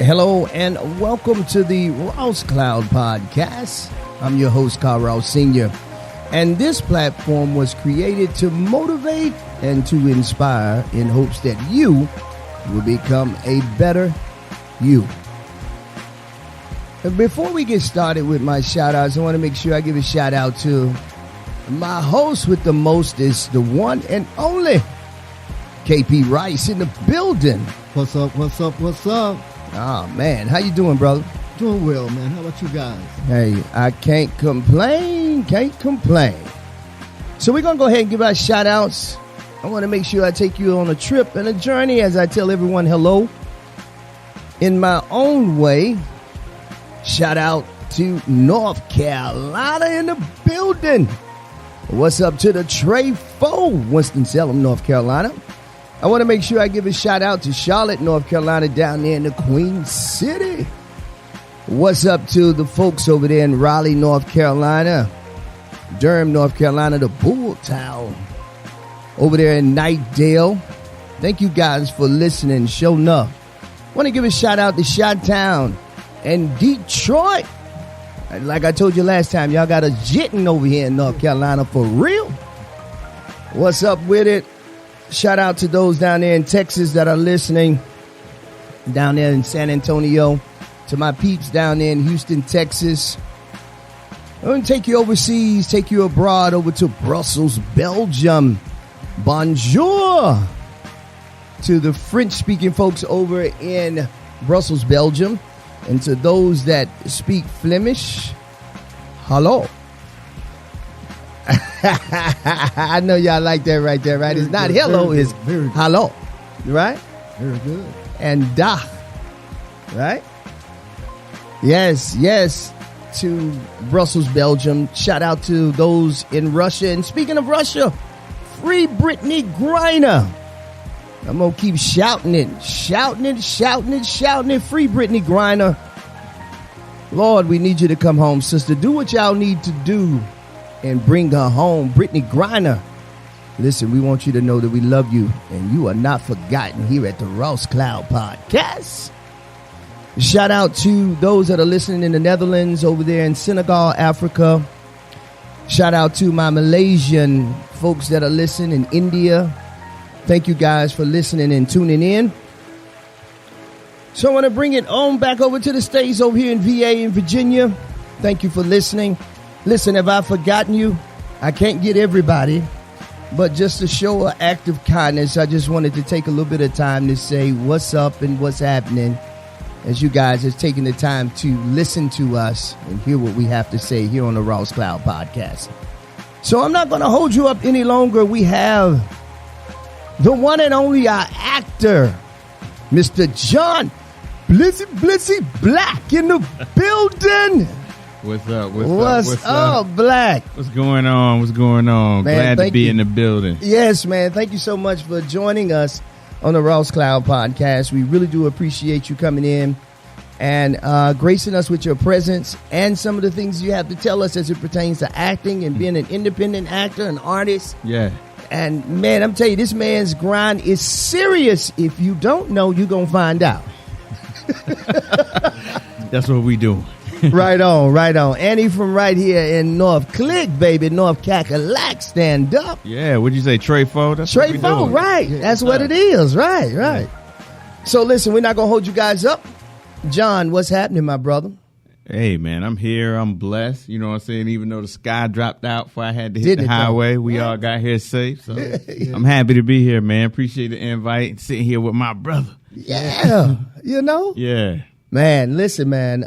Hello and welcome to the Rouse Cloud Podcast. I'm your host, Carl Rouse Sr. And this platform was created to motivate and to inspire in hopes that you will become a better you. And before we get started with my shout outs, I want to make sure I give a shout out to my host with the mostest, the one and only KP Rice in the building. What's up? Oh, man. How you doing, brother? Doing well, man. How about you guys? Hey, I can't complain. So we're going to go ahead and give our shout-outs. I want to make sure I take you on a trip and a journey as I tell everyone hello. In my own way, shout out to North Carolina in the building. What's up to the Trey Foe, Winston-Salem, North Carolina. I want to make sure I give a shout out to Charlotte, North Carolina, down there in the Queen City. What's up to the folks over there in Raleigh, North Carolina, Durham, North Carolina, the Bull Town, over there in Knightdale. Thank you guys for listening. Show enough. I want to give a shout out to Chi-Town and Detroit. Like I told you last time, y'all got a jitting over here in North Carolina for real. What's up with it? Shout out to those down there in Texas that are listening, down there in San Antonio, to my peeps down there in Houston, Texas. I'm going to take you overseas, take you abroad over to Brussels, Belgium. Bonjour to the French-speaking folks over in Brussels, Belgium. And to those that speak Flemish, hello. I know y'all like that right there, right? Very it's not good, hello, it's hello, right? Very good. And da, right? Yes, to Brussels, Belgium. Shout out to those in Russia. And speaking of Russia, free Brittany Griner. I'm going to keep shouting it. Free Brittany Griner. Lord, we need you to come home, sister. Do what y'all need to do and bring her home. Brittany Griner. Listen, we want you to know that we love you and you are not forgotten here at the Rouse Cloud Podcast. Shout out to those that are listening in the Netherlands, over there in Senegal, Africa. Shout out to my Malaysian folks that are listening in India. Thank you guys for listening and tuning in. So I want to bring it on back over to the States over here in VA in Virginia. Thank you for listening. Listen, have I forgotten you? I can't get everybody, but just to show an act of kindness, I just wanted to take a little bit of time to say what's up and what's happening as you guys have taken the time to listen to us and hear what we have to say here on the Rouse Cloud Podcast. So I'm not going to hold you up any longer. We have the one and only our actor, Mr. Jon Blaq in the building. What's up, Black? What's going on? Man, glad to be in the building. Yes, man. Thank you so much for joining us on the Rouse Cloud Podcast. We really do appreciate you coming in and gracing us with your presence and some of the things you have to tell us as it pertains to acting and being an independent actor, an artist. Yeah. And, man, I'm telling you, this man's grind is serious. If you don't know, you're going to find out. That's what we do. Right on. And he from right here in North Click, baby. North Cackalack, stand up. Yeah, what'd you say, Trey Foe? That's Trey Foe, right. Yeah, that's what it is. Right. Yeah. So, listen, we're not going to hold you guys up. Jon, what's happening, my brother? Hey, man, I'm here. I'm blessed. You know what I'm saying? Even though the sky dropped out before I had to hit the highway, we all got here safe. So I'm happy to be here, man. Appreciate the invite and sitting here with my brother. Yeah. You know? Yeah. Man, listen, man.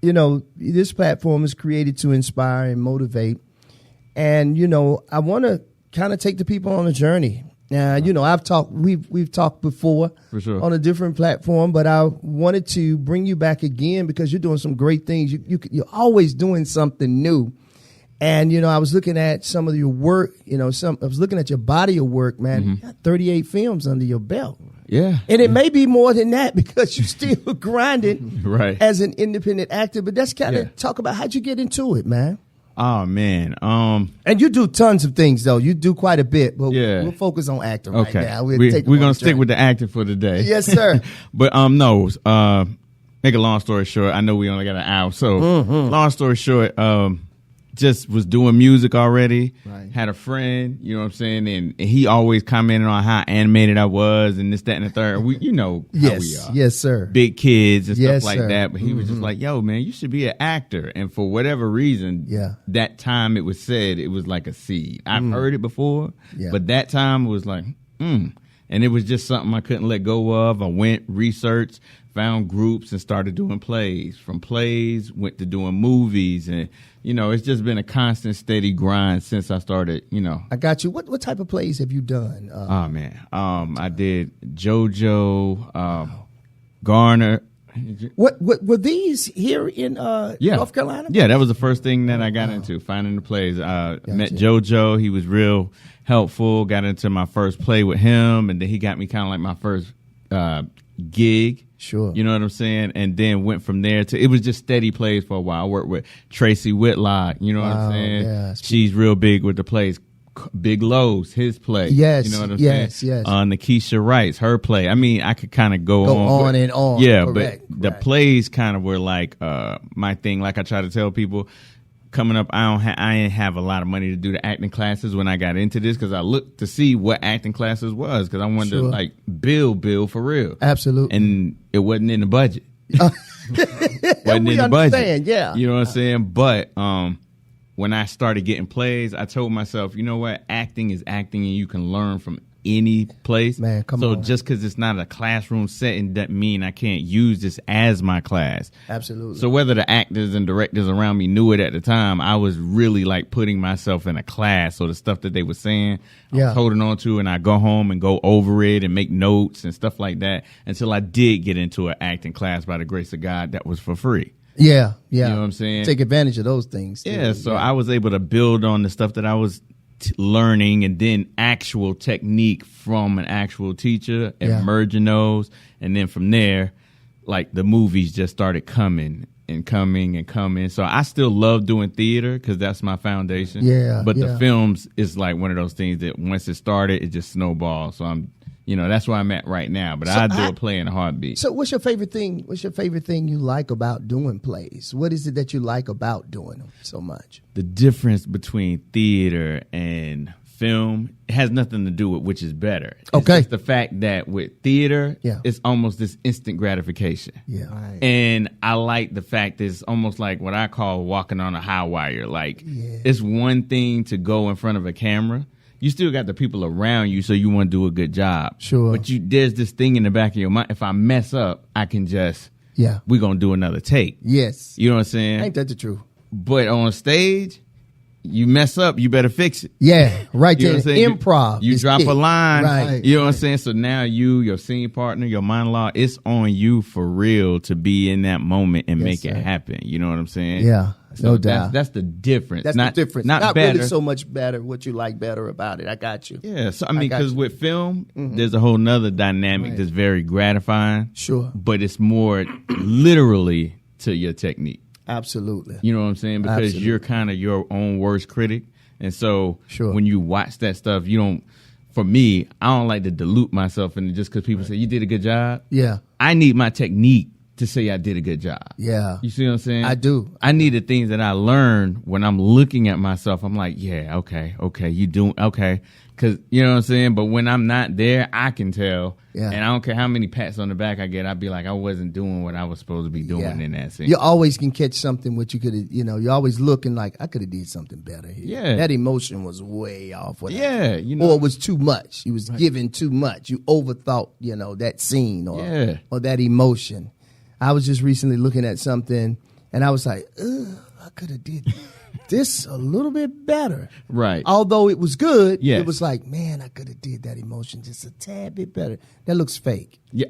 You know, this platform is created to inspire and motivate. And, you know, I want to kind of take the people on a journey. You know, we've talked before for sure on a different platform, but I wanted to bring you back again because you're doing some great things. You're always doing something new. And, you know, I was looking at some of your work, I was looking at your body of work, man. You got 38 films under your belt. Yeah. And it may be more than that because you're still grinding right. as an independent actor. But that's kind of talk about how'd you get into it, man? Oh man. And you do tons of things though. You do quite a bit, but we'll focus on acting right now. We're gonna stick with the acting for today. Yes, sir. But no. Make a long story short. I know we only got an hour, so long story short, just was doing music already. Right. Had a friend, you know what I'm saying, and he always commented on how animated I was and this, that, and the third. We, you know, how we are. Yes, sir. Big kids and stuff like sir. that. But he was just like, "Yo, man, you should be an actor." And for whatever reason, that time it was said, it was like a seed. I've heard it before, but that time it was like, and it was just something I couldn't let go of. I went, researched, found groups, and started doing plays. From plays, went to doing movies, and you know, it's just been a constant, steady grind since I started. You know, I got you. What type of plays have you done? Oh man, I did JoJo, Garner. What were these here in North Carolina? Yeah, that was the first thing that I got into, finding the plays. Met JoJo. He was real helpful. Got into my first play with him, and then he got me kind of like my first gig. Sure. You know what I'm saying? And then went from there to, it was just steady plays for a while. I worked with Tracy Whitlock, you know what I'm saying? Yeah. She's real big with the plays. Big Lowe's, his play. Yes. You know what I'm saying? Yes. Nikisha Wright's, her play. I mean, I could kind of go on and on. Yeah, Correct. but the plays kind of were like my thing. Like I try to tell people, coming up, I didn't have a lot of money to do the acting classes when I got into this, because I looked to see what acting classes was, because I wanted to like build for real. Absolutely. And it wasn't in the budget. Wasn't in the budget. Yeah. You know what I'm saying? But when I started getting plays, I told myself, you know what? Acting is acting, and you can learn from any place. Man, come on. So just because it's not a classroom setting doesn't mean I can't use this as my class. Absolutely. So whether the actors and directors around me knew it at the time, I was really like putting myself in a class. So the stuff that they were saying, I was holding on to, and I go home and go over it and make notes and stuff like that until I did get into an acting class by the grace of God that was for free. Yeah. You know what I'm saying? Take advantage of those things. Yeah, so I was able to build on the stuff that I was learning, and then actual technique from an actual teacher, and merging those. And then from there, like the movies just started coming and coming and coming. So I still love doing theater because that's my foundation. Yeah. But the films is like one of those things that once it started, it just snowballs. So I'm, you know, that's where I'm at right now. But I do a play in a heartbeat. So what's your favorite thing? What's your favorite thing you like about doing plays? What is it that you like about doing them so much? The difference between theater and film has nothing to do with which is better. It's just the fact that with theater, it's almost this instant gratification. Yeah. Right. And I like the fact that it's almost like what I call walking on a high wire. Like, it's one thing to go in front of a camera. You still got the people around you, so you want to do a good job. Sure. But there's this thing in the back of your mind. If I mess up, I can just, we're going to do another take. Yes. You know what I'm saying? Ain't that the truth? But on stage, you mess up, you better fix it. Yeah, right there. You Improv. You drop a line. Right. You know what I'm saying? So now your scene partner, your monologue, it's on you for real to be in that moment and make it happen. You know what I'm saying? Yeah, so no doubt. That's the difference. That's the difference. Not better. Really so much better, what you like better about it. I got you. Yeah, so I mean, because with film, there's a whole nother dynamic that's very gratifying. Sure. But it's more literally to your technique. Absolutely. You know what I'm saying? Because you're kind of your own worst critic. And so when you watch that stuff, you don't, for me, I don't like to dilute myself in it just because people say, you did a good job. Yeah. I need my technique to say I did a good job. Yeah. You see what I'm saying? I do. I need the things that I learned when I'm looking at myself. I'm like, yeah, okay, you doing, okay. Because, you know what I'm saying? But when I'm not there, I can tell. Yeah. And I don't care how many pats on the back I get. I'd be like, I wasn't doing what I was supposed to be doing in that scene. You always can catch something which you could have, you know, you're always looking like, I could have did something better here. Yeah. That emotion was way off. You know. Or it was too much. You was giving too much. You overthought, you know, that scene or that emotion. I was just recently looking at something and I was like, I could have did this a little bit better. Right. Although it was good, yes. It was like, man, I could have did that emotion just a tad bit better. That looks fake. Yeah.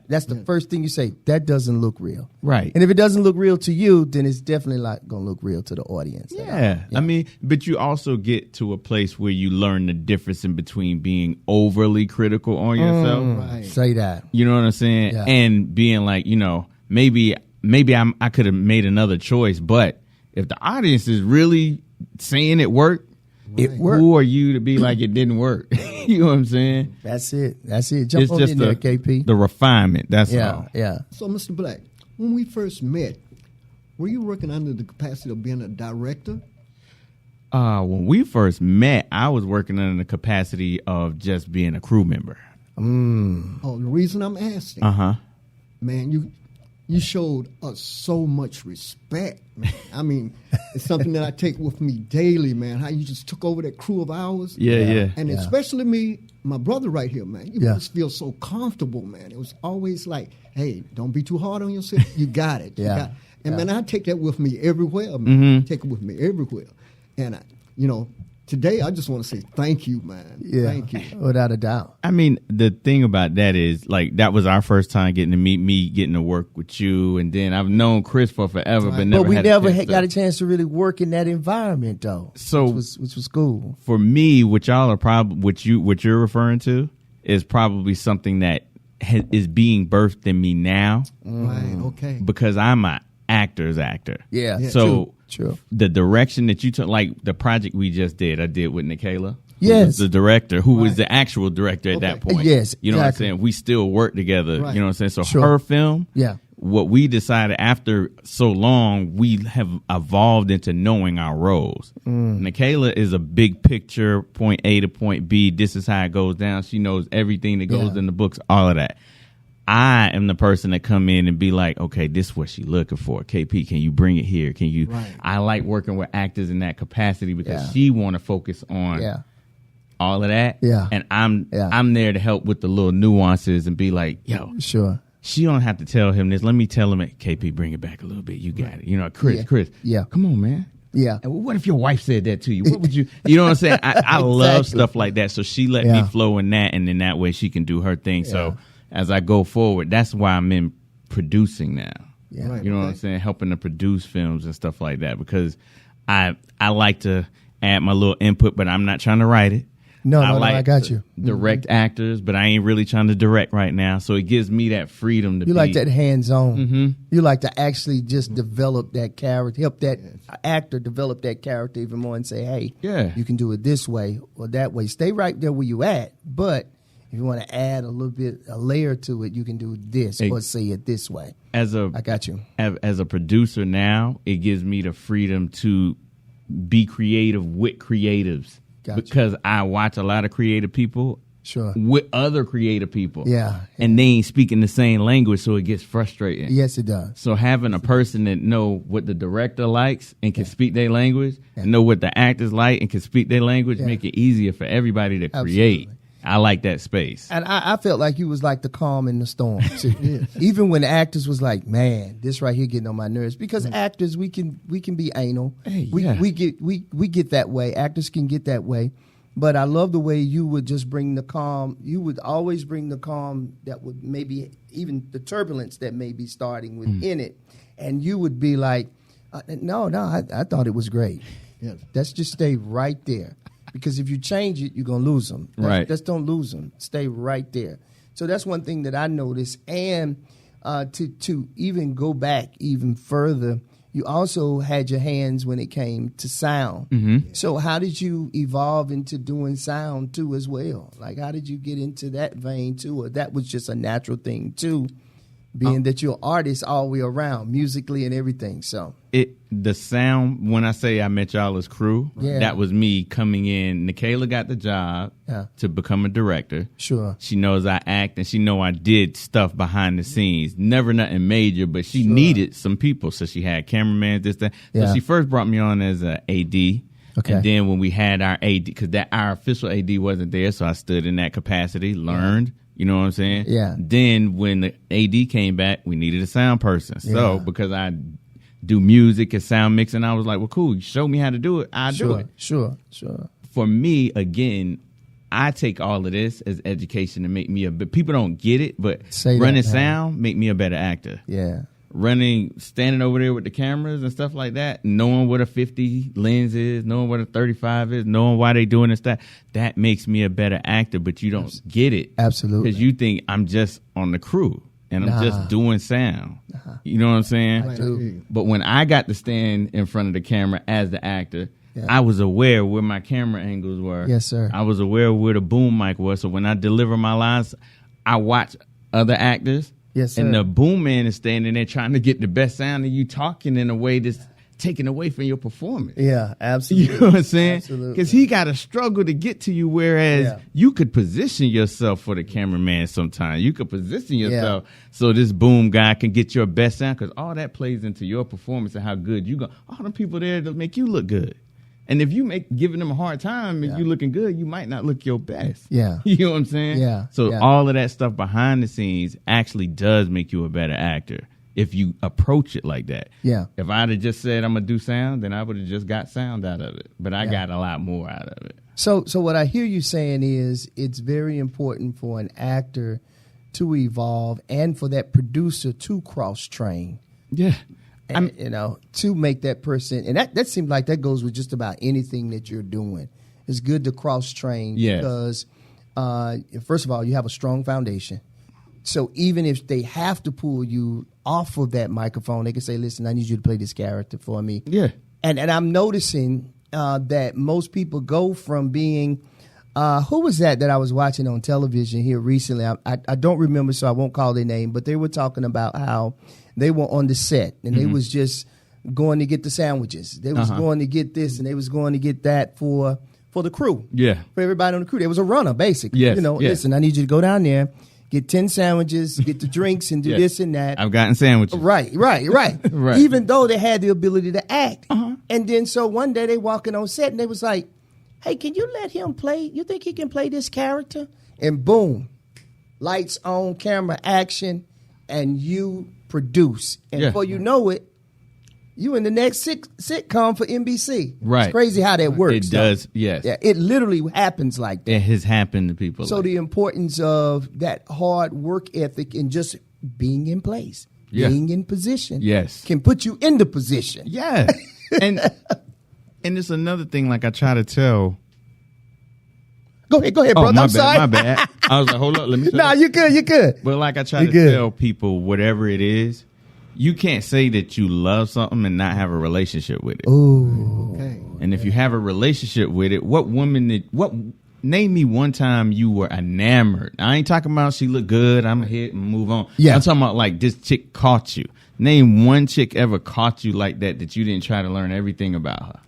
That's the first thing you say. That doesn't look real. Right. And if it doesn't look real to you, then it's definitely not going to look real to the audience. Yeah. I mean, but you also get to a place where you learn the difference in between being overly critical on yourself. Right. Say that. You know what I'm saying? Yeah. And being like, you know, maybe I could have made another choice, but if the audience is really saying it worked, who are you to be like it didn't work? You know what I'm saying? That's it. Jump on in there, KP. The refinement. That's all. Yeah. So, Mr. Blaq, when we first met, were you working under the capacity of being a director? When we first met, I was working under the capacity of just being a crew member. Oh, the reason I'm asking, man, you showed us so much respect, man. I mean, it's something that I take with me daily, man. How you just took over that crew of ours. Yeah. And especially me, my brother right here, man. You just feel so comfortable, man. It was always like, hey, don't be too hard on yourself. You got it. You got it. And, man, I take that with me everywhere, man. Take it with me everywhere. And, today I just want to say thank you, man. Yeah, thank you. Without a doubt. I mean, the thing about that is, like, that was our first time getting to meet me, getting to work with you, and then I've known Chris for forever, but never we had never a got a chance to really work in that environment, though. So, which was cool. For me, what y'all are probably what you're referring to is probably something that is being birthed in me now. Right. Okay. Because I'm an actor's actor. Yeah. So true. The direction that you took, like the project we just did, I did with Nikayla. Yes. The director, who was the actual director at that point. Yes. You know what I'm saying? We still work together. Right. You know what I'm saying? So her film, what we decided after so long, we have evolved into knowing our roles. Nikayla is a big picture, point A to point B. This is how it goes down. She knows everything that goes in the books, all of that. I am the person that come in and be like, okay, this is what she's looking for. KP, can you bring it here? Can you? Right. I like working with actors in that capacity because she want to focus on all of that. Yeah. And I'm there to help with the little nuances and be like, yo, sure. She don't have to tell him this. Let me tell him, KP, bring it back a little bit. You got it. You know, Chris, come on, man. Yeah. And what if your wife said that to you? What would you? You know what I'm saying? I love stuff like that. So she let me flow in that, and then that way she can do her thing. So as I go forward, that's why I'm in producing now. Yeah. Right, you know what I'm saying? Helping to produce films and stuff like that, because I like to add my little input, but I'm not trying to write it. No, I got you. Direct actors, but I ain't really trying to direct right now. So it gives me that freedom to be. You like that hands-on. You like to actually just develop that character, help that actor develop that character even more and say, hey, you can do it this way or that way. Stay right there where you at, but if you want to add a little bit, a layer to it, you can do this or say it this way. I got you. As a producer now, it gives me the freedom to be creative with creatives. Because I watch a lot of creative people with other creative people. Yeah. And they ain't speaking the same language, so it gets frustrating. Yes, it does. So having a person that know what the director likes and can speak their language, and know what the actors like and can speak their language, make it easier for everybody to create. I like that space. And I felt like you was like the calm in the storm, too. Even when the actors was like, man, this right here getting on my nerves. Because actors, we can be anal. Hey, we get that way. Actors can get that way. But I love the way you would just bring the calm. You would always bring the calm that would maybe even the turbulence that may be starting within it. And you would be like, no, I thought it was great. Let's just stay right there. Because if you change it, you're going to lose them. Just don't lose them. Stay right there. So that's one thing that I noticed. And to even go back even further, you also had your hands when it came to sound. So how did you evolve into doing sound, too, as well? Like, how did you get into that vein, too? Or that was just a natural thing, too, being that you're an artist all the way around, musically and everything. So the sound, when I say I met y'all as crew, that was me coming in. Nikayla got the job to become a director. Sure. She knows I act, and she know I did stuff behind the scenes. Never nothing major, but she needed some people. So she had cameraman, this, that. So she first brought me on as a AD. Okay. And then when we had our AD, because our official AD wasn't there, so I stood in that capacity, learned. You know what I'm saying? Yeah. Then when the AD came back, we needed a sound person. So because I do music and sound mixing, I was like, well, cool. Show me how to do it. I'll do it. Sure. For me, again, I take all of this as education to make me but people don't get it, but running sound make me a better actor. Yeah. Standing over there with the cameras and stuff like that, knowing what a 50 lens is, knowing what a 35 is, knowing why they doing this, that makes me a better actor, but you don't get it. Absolutely. Because you think I'm just on the crew and I'm just doing sound. You know what I'm saying? I do. But when I got to stand in front of the camera as the actor, I was aware where my camera angles were. Yes, sir. I was aware where the boom mic was. So when I deliver my lines, I watch other actors. Yes, sir. And the boom man is standing there trying to get the best sound of you talking in a way that's taken away from your performance. Yeah, absolutely. You know what I'm saying? Absolutely. Because he got to struggle to get to you, whereas you could position yourself for the cameraman sometimes. You could position yourself so this boom guy can get your best sound, because all that plays into your performance and how good you go. All them people there to make you look good. And if you giving them a hard time and you looking good, you might not look your best. Yeah. You know what I'm saying? Yeah. So all of that stuff behind the scenes actually does make you a better actor if you approach it like that. Yeah. If I'd have just said I'm going to do sound, then I would have just got sound out of it. But I got a lot more out of it. So what I hear you saying is it's very important for an actor to evolve and for that producer to cross-train. Yeah. And, to make that person, and that seems like that goes with just about anything that you're doing. It's good to cross-train because, first of all, you have a strong foundation. So even if they have to pull you off of that microphone, they can say, listen, I need you to play this character for me. Yeah. And I'm noticing that most people go from being, who was that I was watching on television here recently? I don't remember, so I won't call their name, but they were talking about how they were on the set and they was just going to get the sandwiches. They was going to get this and they was going to get that for the crew. Yeah. For everybody on the crew. There was a runner, basically. Yes. Listen, I need you to go down there, get 10 sandwiches, get the drinks and do this and that. I've gotten sandwiches. Right. Right. Even though they had the ability to act. And then so one day they walking on set and they was like, hey, can you let him play? You think he can play this character? And boom, lights on, camera, action, and you produce. And before you know it, you in the next sitcom for NBC. Right. It's crazy how that works. It does, yes. Yeah, it literally happens like that. It has happened to people. So the importance of that hard work ethic and just being in place, being in position, can put you in the position. Yeah. And it's another thing, like I try to tell. Go ahead, brother. I'm sorry. My bad. I was like, hold up, let me. Nah, you good. But like I try to tell people, whatever it is, you can't say that you love something and not have a relationship with it. Ooh. Okay. And if you have a relationship with it, name me one time you were enamored. I ain't talking about she looked good, I'm gonna hit and move on. Yeah. I'm talking about like this chick caught you. Name one chick ever caught you like that you didn't try to learn everything about her.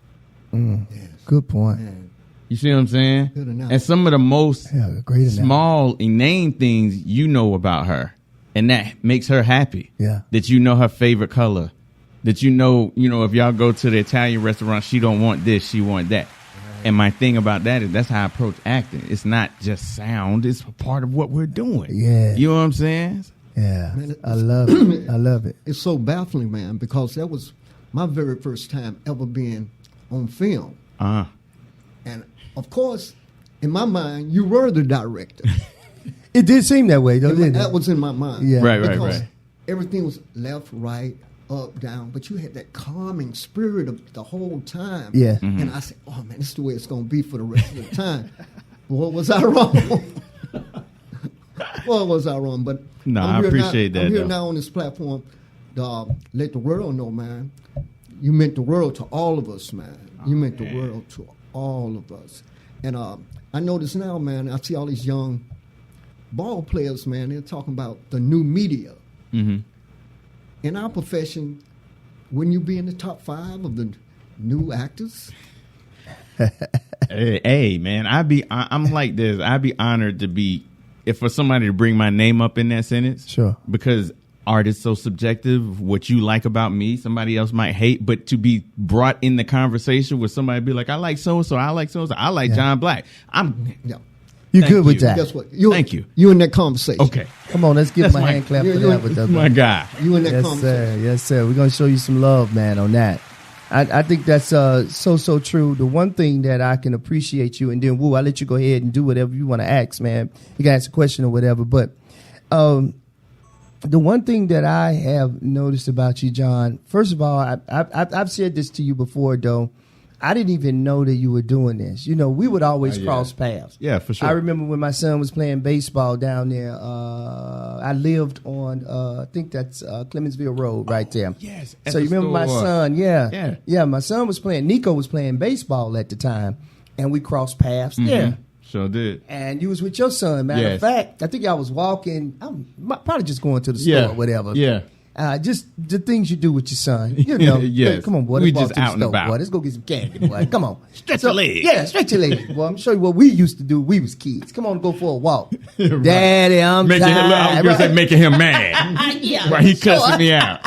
Yes. Good point. Man. You see what I'm saying? Good enough. And some of the most great small inane things you know about her, and that makes her happy. Yeah. That you know her favorite color. That you know, if y'all go to the Italian restaurant, she don't want this, she want that. Right. And my thing about that is that's how I approach acting. It's not just sound, it's a part of what we're doing. Yeah. You know what I'm saying? Yeah. Man, I love it. I love it. It's so baffling, man, because that was my very first time ever being on film. And of course, in my mind, you were the director. It did seem that way, though, didn't it? That was in my mind. Yeah. Right. Everything was left, right, up, down, but you had that calming spirit of the whole time. Yeah. Mm-hmm. And I said, oh, man, this is the way it's going to be for the rest of the time. Boy, was I wrong. But no, I appreciate that. I'm here now on this platform to let the world know, man. You meant the world to all of us, man. You meant the world to all of us. And I notice now, man, I see all these young ball players, man, they're talking about the new media. Mm-hmm. In our profession, wouldn't you be in the top 5 of the new actors? Hey, man, I'm like this. I'd be honored to be, if for somebody to bring my name up in that sentence. Sure. Because art is so subjective. What you like about me, somebody else might hate, but to be brought in the conversation with somebody be like, I like so-and-so, I like so-and-so, I like Jon Blaq. You good with that? Guess what? Thank you. You in that conversation. Okay. Come on, let's give my hand clap for that with that. My guy. You in that conversation. Yes, sir. We're going to show you some love, man, on that. I think that's so true. The one thing that I can appreciate you, and then, I'll let you go ahead and do whatever you want to ask, man. You can ask a question or whatever. But the one thing that I have noticed about you, John, first of all, I've said this to you before, though. I didn't even know that you were doing this. You know, we would always cross paths. Yeah, for sure. I remember when my son was playing baseball down there. I lived on, I think that's Clemensville Road right there. Yes. So you remember my son? Yeah. My son was playing. Nico was playing baseball at the time, and we crossed paths there. Sure did. And you was with your son. Matter of fact, I think I was walking. I'm probably just going to the store or whatever. Yeah. Just the things you do with your son. You know. Yes. Come on, boy. We Let's just walk out to and the store, about. boy. Let's go get some candy, boy. Come on. Stretch your legs. Yeah, stretch your legs. Well, I'm show you what we used to do. We was kids. Come on, go for a walk. Right. Daddy, I'm making tired. I was going to say making him mad. Yeah. Right, he cussing me out.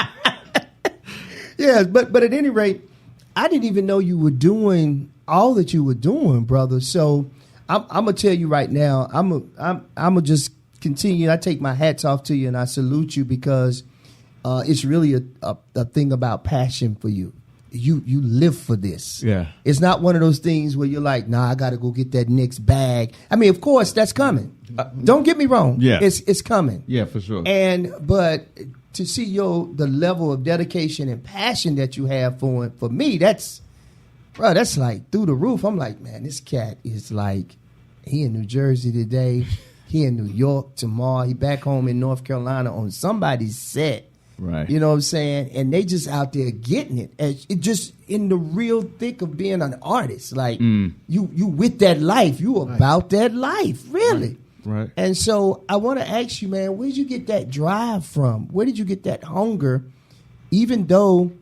Yes, but at any rate, I didn't even know you were doing all that you were doing, brother. So I'm gonna tell you right now. I'm gonna just continue. I take my hats off to you and I salute you because it's really a thing about passion for you. You live for this. Yeah. It's not one of those things where you're like, nah, I got to go get that next bag. I mean, of course, that's coming. Don't get me wrong. Yeah. It's coming. Yeah, for sure. But to see the level of dedication and passion that you have for me, that's like through the roof. I'm like, man, this cat is like, he in New Jersey today, he in New York tomorrow, he back home in North Carolina on somebody's set. Right. You know what I'm saying? And they just out there getting it. And it just in the real thick of being an artist. Like you with that life. You about that life, really. Right. And so I want to ask you, man, where did you get that drive from? Where did you get that hunger? Even though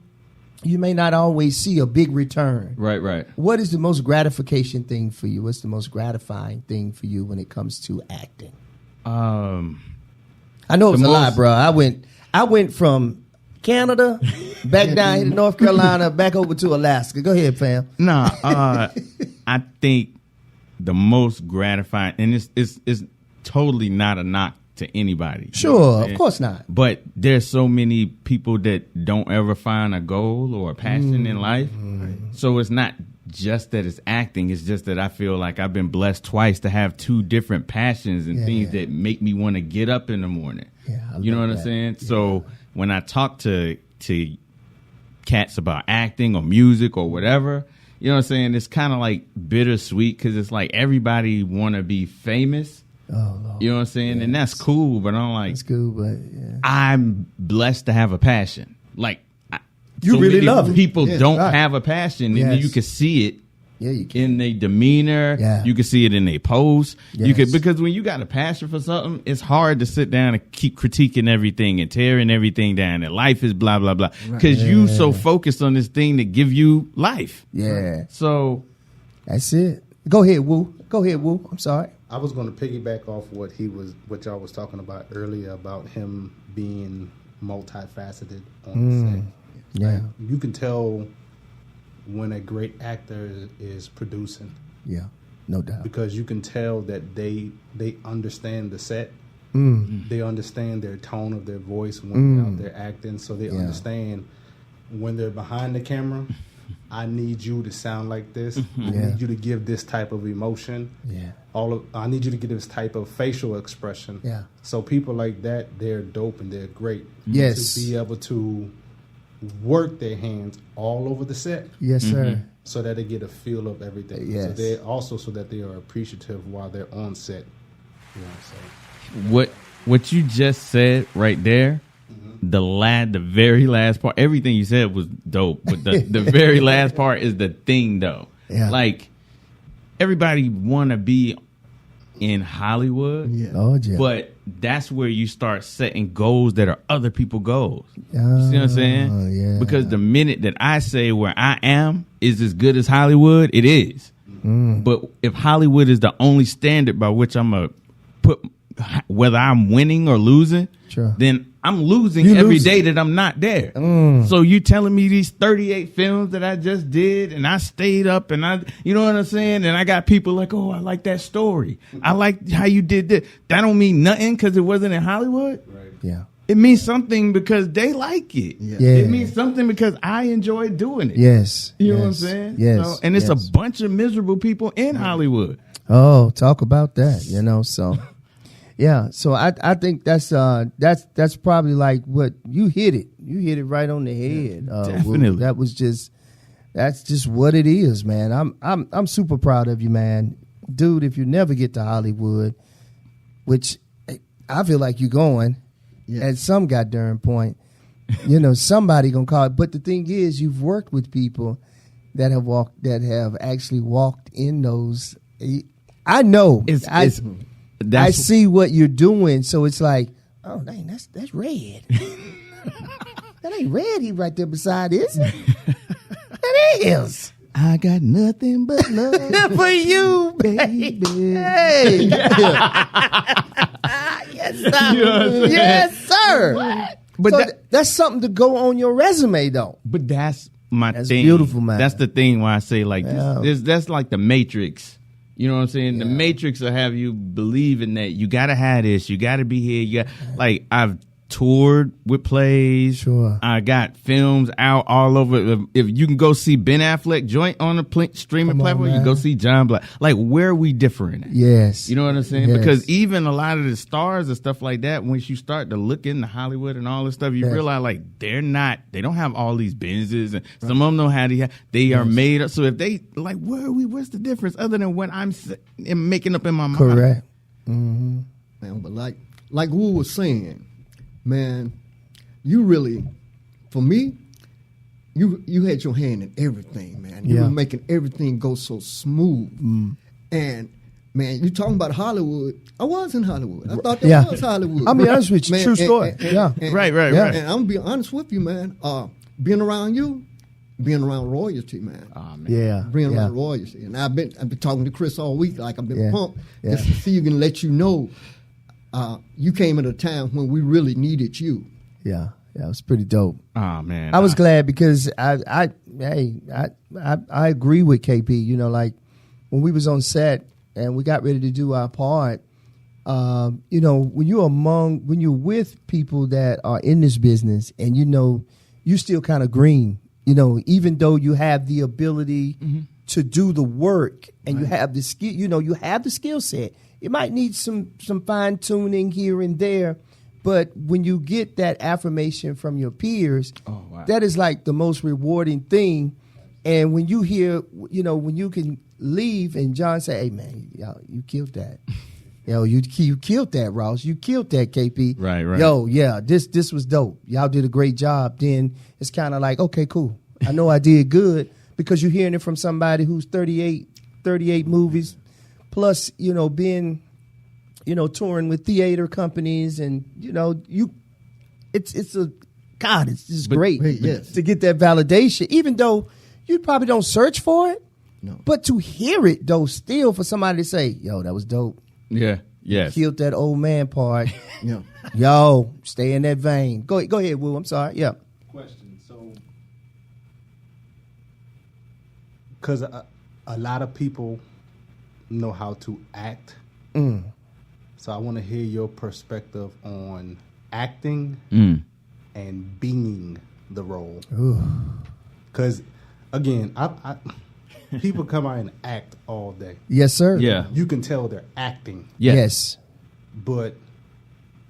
you may not always see a big return. Right. What is the most gratification thing for you? What's the most gratifying thing for you when it comes to acting? I know it was a lot, bro. I went from Canada back down here to North Carolina, back over to Alaska. Go ahead, fam. No, I think the most gratifying, and it's totally not a knock to anybody. Sure, of course not. But there's so many people that don't ever find a goal or a passion in life. So it's not just that it's acting. It's just that I feel like I've been blessed twice to have two different passions and things that make me want to get up in the morning. Yeah, you know what I'm saying? Yeah. So when I talk to cats about acting or music or whatever, you know what I'm saying? It's kind of like bittersweet because it's like everybody want to be famous. Oh, Lord. You know what I'm saying? Yes. And that's cool, but I'm like, that's cool, but I'm blessed to have a passion. Like, you so really love it. People don't have a passion, and you can see it. Yeah, you can. In their demeanor, you can see it in their pose. You could, because when you got a passion for something, it's hard to sit down and keep critiquing everything and tearing everything down. And life is blah blah blah because you so focused on this thing that give you life. Yeah. So that's it. Go ahead, Woo. I'm sorry. I was going to piggyback off what y'all was talking about earlier about him being multifaceted on the set. Yeah. Like, you can tell when a great actor is producing. Yeah, no doubt. Because you can tell that they understand the set. They understand their tone of their voice when they're out there acting. So they understand when they're behind the camera, I need you to sound like this. I need you to give this type of emotion. Yeah. I need you to give this type of facial expression. Yeah. So people like that, they're dope and they're great. Yes. To be able to work their hands all over the set. Yes, sir. So that they get a feel of everything. Yes. So they also so that they are appreciative while they're on set. You know what I'm saying? What you just said right there, the very last part, everything you said was dope, but the very last part is the thing though. Yeah. Like everybody want to be in Hollywood, but that's where you start setting goals that are other people's goals. You see what I'm saying? Yeah. Because the minute that I say where I am is as good as Hollywood, it is. But if Hollywood is the only standard by which I'm going to put whether I'm winning or losing, then I'm losing every day that I'm not there. So you telling me these 38 films that I just did and I stayed up and you know what I'm saying? And I got people like, oh, I like that story. I like how you did this. That don't mean nothing because it wasn't in Hollywood. Right. Yeah. It means something because they like it. Yeah. It means something because I enjoy doing it. Yes. You know what I'm saying? Yes. So, and it's a bunch of miserable people in Hollywood. Oh, talk about that, so yeah, so I think that's probably like what you hit it right on the head. Definitely. That was just That's just what it is, man. I'm super proud of you, man. Dude, if you never get to Hollywood, which I feel like you're going at some goddamn point, somebody gonna call it. But the thing is, you've worked with people that have actually walked in those. I know. I see what you're doing, so it's like, oh dang, that's red. That ain't red. He right there beside this. That is. I got nothing but love for you, baby. Hey. Yes, sir. You know what I'm saying? Yes, sir. But so that's something to go on your resume, though. But that's my that's thing. Beautiful, man. That's the thing why I say like that's like the Matrix. You know what I'm saying? Yeah. The Matrix will have you believing that you gotta have this, you gotta be here. Like I've toured with plays. Sure. I got films out all over. If you can go see Ben Affleck joint on the streaming platform, you can go see Jon Blaq. Like, where are we differing at? Yes. You know what I'm saying? Yes. Because even a lot of the stars and stuff like that, once you start to look into Hollywood and all this stuff, you realize like they don't have all these Benzes, and some of them know how they are made up. So if they like, where are we? What's the difference other than what I'm making up in my mind? Correct. Mm-hmm. Man, but like Wu was saying, man, you really, for me, you had your hand in everything, man. You were making everything go so smooth. And, man, you talking about Hollywood. I was in Hollywood. I thought that was Hollywood. I'll be honest with you. Man, true story. Right. And I'm going to be honest with you, man. Being around you, being around royalty, man. Oh, man. Yeah. Being around royalty. And I've been talking to Chris all week, like I've been pumped just to see you and let you know you came at a time when we really needed you. Yeah, it was pretty dope. Oh man, I was glad because I agree with KP. Like when we was on set and we got ready to do our part, when you're with people that are in this business and you still kind of green, even though you have the ability to do the work and you have the skill, you have the skill set. It might need some fine tuning here and there, but when you get that affirmation from your peers, that is like the most rewarding thing. And when you hear, when you can leave and John say, "Hey man, you killed that." You killed that, Ross. You killed that, KP. Right. Yo, yeah, this was dope. Y'all did a great job. Then it's kind of like, okay, cool. I know I did good because you're hearing it from somebody who's 38 movies. Plus, being, touring with theater companies and, it's just great to get that validation, even though you probably don't search for it. No. But to hear it, though, still for somebody to say, yo, that was dope. Yeah. Yes. Killed that old man part. Yeah. Yo, stay in that vein. Go ahead, Will. I'm sorry. Yeah. Question. So, because a lot of people know how to act. So I want to hear your perspective on acting and being the role. Because, again, I people come out and act all day. Yes, sir. Yeah. You can tell they're acting. Yes. But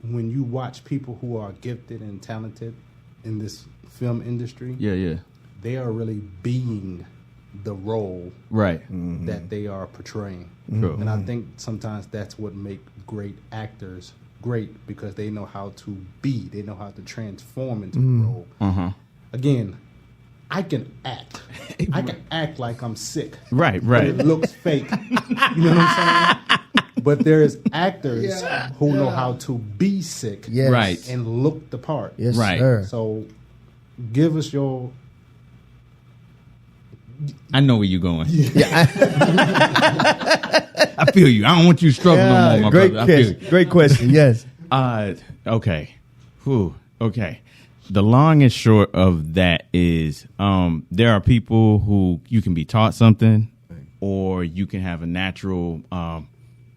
when you watch people who are gifted and talented in this film industry, they are really being the role that they are portraying. And I think sometimes that's what makes great actors great, because they know how to be, they know how to transform into the role. Again, I can act. I can act like I'm sick. Right. But it looks fake. You know what I'm saying? But there's actors who know how to be sick and look the part. Yes, sir. So give us your... I know where you're going. I feel you. I don't want you to struggle no more, my brother. I feel you. Great question. Yes. Okay. Okay. The long and short of that is there are people who you can be taught something, or you can have a natural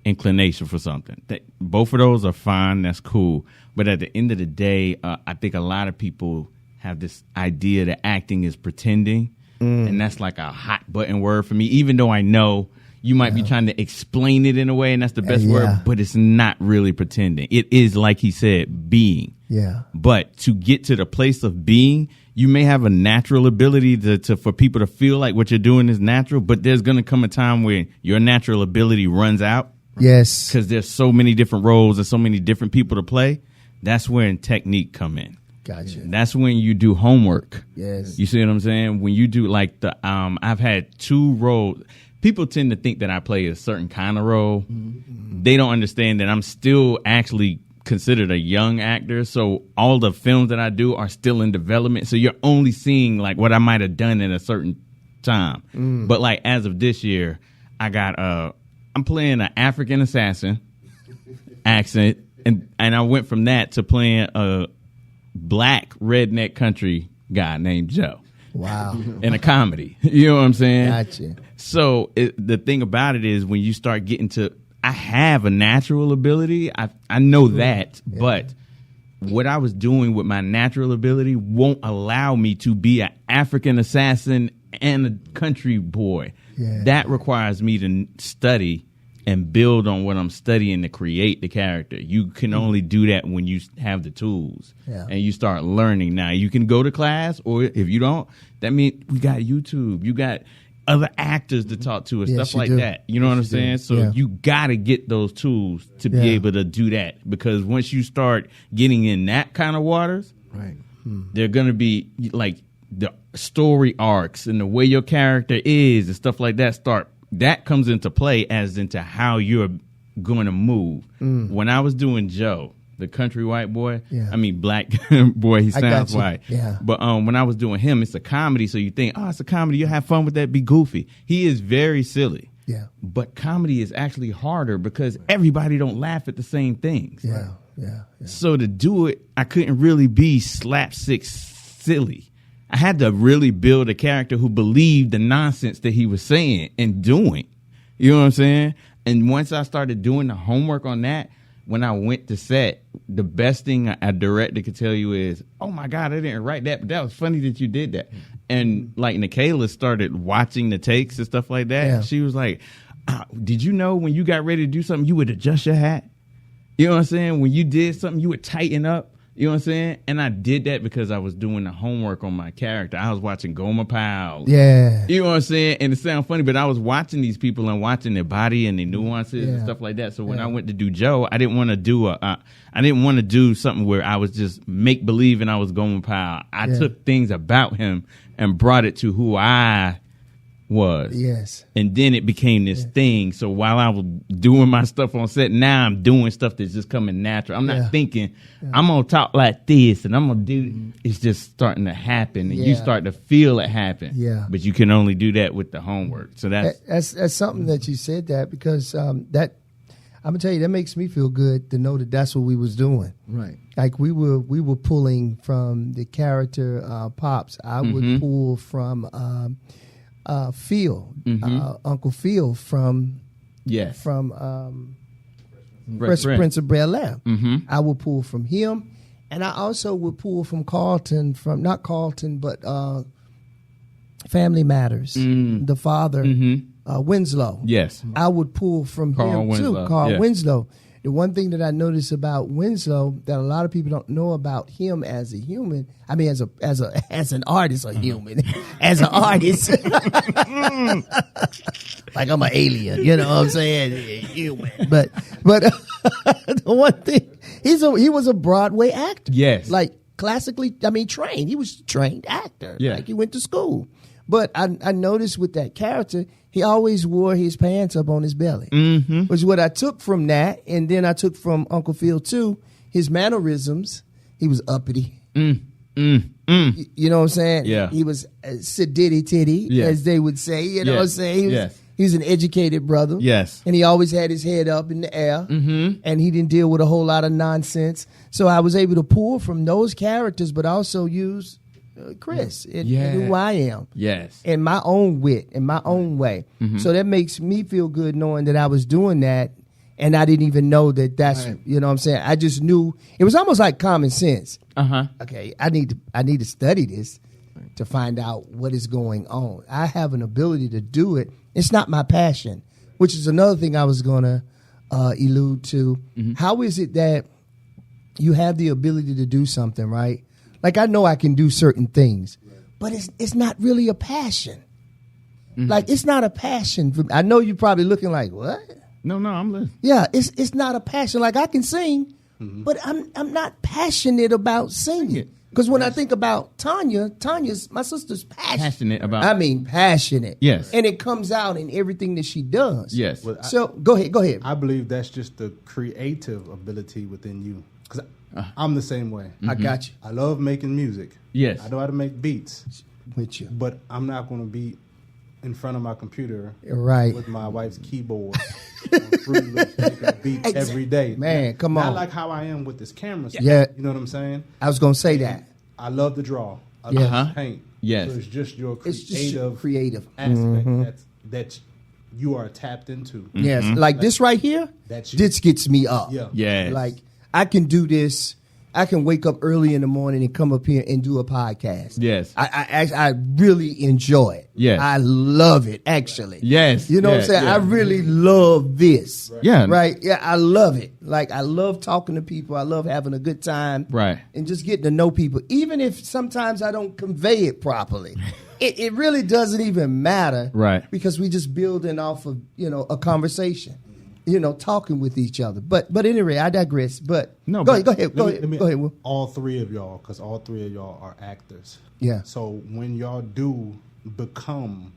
inclination for something. Both of those are fine. That's cool. But at the end of the day, I think a lot of people have this idea that acting is pretending. And that's like a hot button word for me, even though I know, You might be trying to explain it in a way, and that's the best word, but it's not really pretending. It is, like he said, being. Yeah. But to get to the place of being, you may have a natural ability to for people to feel like what you're doing is natural, but there's going to come a time where your natural ability runs out. Yes. Because there's so many different roles and so many different people to play. That's where technique come in. Gotcha. That's when you do homework. Yes. You see what I'm saying? When you do like I've had 2 roles. People tend to think that I play a certain kind of role. Mm-hmm. They don't understand that I'm still actually considered a young actor. So all the films that I do are still in development. So you're only seeing like what I might have done in a certain time. But like as of this year, I got I'm playing an African assassin accent, and I went from that to playing a black redneck country guy named Joe. Wow. In a comedy. You know what I'm saying? Gotcha. So the thing about it is when you start getting to, I have a natural ability. I know that, but what I was doing with my natural ability won't allow me to be an African assassin and a country boy. Yeah. That requires me to study and build on what I'm studying to create the character. You can only do that when you have the tools and you start learning. Now, you can go to class, or if you don't, that means we got YouTube. You got other actors to talk to and stuff like that. You know what I'm saying? So you got to get those tools to be able to do that, because once you start getting in that kind of waters, they're going to be like the story arcs and the way your character is and stuff like that that comes into play as into how you're going to move. When I was doing Joe, the country white boy, I mean black boy, he sounds white. Yeah. But when I was doing him, it's a comedy, so you think, oh, it's a comedy, you have fun with that, be goofy. He is very silly. Yeah. But comedy is actually harder because everybody don't laugh at the same things. Yeah. So to do it, I couldn't really be slapstick silly. I had to really build a character who believed the nonsense that he was saying and doing. You know what I'm saying? And once I started doing the homework on that, when I went to set, the best thing a director could tell you is, oh, my God, I didn't write that, but that was funny that you did that. And like Nikayla started watching the takes and stuff like that. Yeah. She was like, did you know when you got ready to do something, you would adjust your hat? You know what I'm saying? When you did something, you would tighten up. You know what I'm saying? And I did that because I was doing the homework on my character. I was watching Goma Powell. Yeah. You know what I'm saying? And it sounds funny, but I was watching these people and watching their body and their nuances and stuff like that. So when I went to do Joe, I didn't want to do something where I was just make believe and I was Goma Powell. I took things about him and brought it to who I was. Yes. And then it became this thing. So while I was doing my stuff on set, now I'm doing stuff that's just coming natural. I'm not thinking I'm going to talk like this and I'm going to do it's just starting to happen, and you start to feel it happen. Yeah. But you can only do that with the homework. So that's something that you said that, because that I'm gonna tell you, that makes me feel good to know that that's what we was doing. Right. Like we were pulling from the character Pops. I would pull from Phil, Uncle Phil from Fresh Prince of Bel-Air. I would pull from him, and I also would pull from Carlton, from not Carlton, but Family Matters. The father, Winslow. Yes, I would pull from him Winslow. Too. Carl Winslow. The one thing that I notice about Winslow that a lot of people don't know about him as a human, I mean, as an artist, a human, as an artist, like I'm an alien, you know what I'm saying? Human, but the one thing, he was a Broadway actor. Yes, like classically, I mean, trained. He was a trained actor. Yeah, like he went to school. But I noticed with that character, he always wore his pants up on his belly, which is what I took from that. And then I took from Uncle Phil, too, his mannerisms. He was uppity. You know what I'm saying? Yeah. He was sedity-titty, as they would say. You know what I'm saying? He was an educated brother. Yes. And he always had his head up in the air. And he didn't deal with a whole lot of nonsense. So I was able to pull from those characters, but also use Chris and who I am. Yes. And my own wit in my own way. So that makes me feel good knowing that I was doing that, and I didn't even know that's you know what I'm saying. I just knew it was almost like common sense. Okay, I need to study this to find out what is going on. I have an ability to do it. It's not my passion. which is another thing I was going to allude to. Mm-hmm. How is it that you have the ability to do something, right? Like, I know I can do certain things, but it's not really a passion. Mm-hmm. Like, it's not a passion. I know you're probably looking like, what? No, I'm listening. Yeah, it's not a passion. Like, I can sing, but I'm not passionate about singing. Because when I think about Tanya's my sister's passionate about. I mean, passionate. Yes, and it comes out in everything that she does. Yes. Well, so go ahead. I believe that's just the creative ability within you. Because I'm the same way. I got you. I love making music. Yes, I know how to make beats. With you, but I'm not going to be in front of my computer, right, with my wife's keyboard, making a beat every day. Man, come on! Not like how I am with this camera stuff. Yeah, you know what I'm saying. I was going to say that. I love to draw. I love to paint. Yes, so it's just your creative aspect that you are tapped into. Yes, like this right here. This gets me up. Yeah, like I can do this. I can wake up early in the morning and come up here and do a podcast. Yes. I really enjoy it. Yes. I love it, actually. Yes. You know what I'm saying? Yeah. I really love this. Right. Yeah. Right? Yeah, I love it. Like, I love talking to people. I love having a good time. Right. And just getting to know people. Even if sometimes I don't convey it properly. It really doesn't even matter. Right. Because we just building off of, a conversation. Talking with each other. But anyway, I digress. But no, go ahead. Go ahead, Will. All three of y'all, because all three of y'all are actors. Yeah. So when y'all do become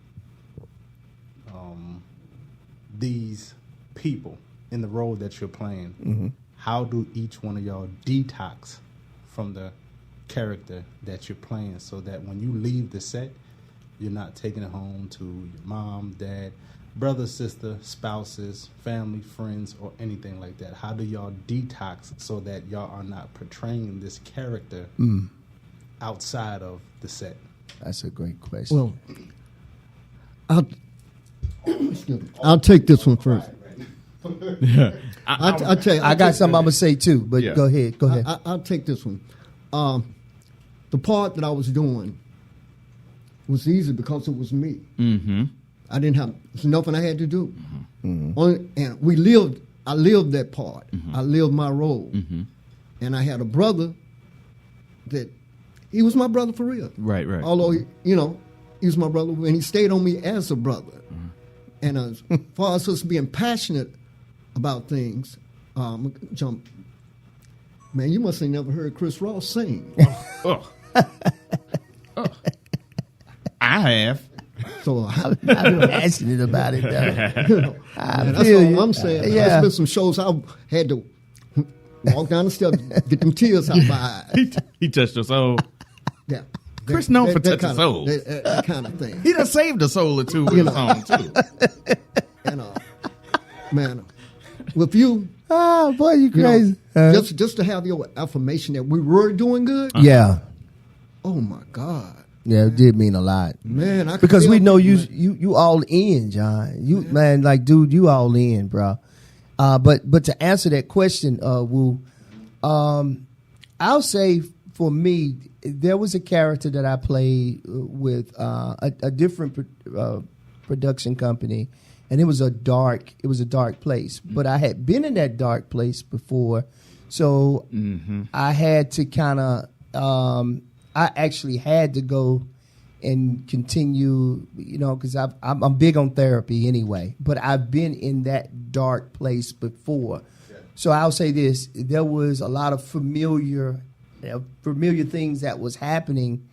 these people in the role that you're playing, how do each one of y'all detox from the character that you're playing, so that when you leave the set, you're not taking it home to your mom, dad, brother, sister, spouses, family, friends, or anything like that? How do y'all detox so that y'all are not portraying this character outside of the set? That's a great question. Well, I'll take this one first. I'll tell you, I got something I'm going to say too, but go ahead. I'll take this one. The part that I was doing was easy because it was me. Mm-hmm. I didn't have, there's nothing I had to do. Mm-hmm. And I lived that part. Mm-hmm. I lived my role. Mm-hmm. And I had a brother that, he was my brother for real. Right. Although, he was my brother, and he stayed on me as a brother. Mm-hmm. And as far as us being passionate about things, John, man, you must have never heard Chris Ross sing. I have. So I'm passionate about it, though. That's all I'm saying. Yeah. There's been some shows I had to walk down the steps, get them tears out my eyes. He touched your soul. Yeah. Chris known for touching souls. That kind of thing. He done saved a soul or two with his song, too. And, man, with you. Oh, boy, you crazy. Just to have your affirmation that we were doing good. Yeah. Oh, my God. Yeah, it did mean a lot, man. Because we know you all in, John. Man, like, dude, you all in, bro. But to answer that question, Wu, I'll say for me, there was a character that I played with a different production company, and it was a dark place. But I had been in that dark place before, so I had to kind of. I actually had to go and continue, because I'm big on therapy anyway. But I've been in that dark place before. Yeah. So I'll say this. There was a lot of familiar things that was happening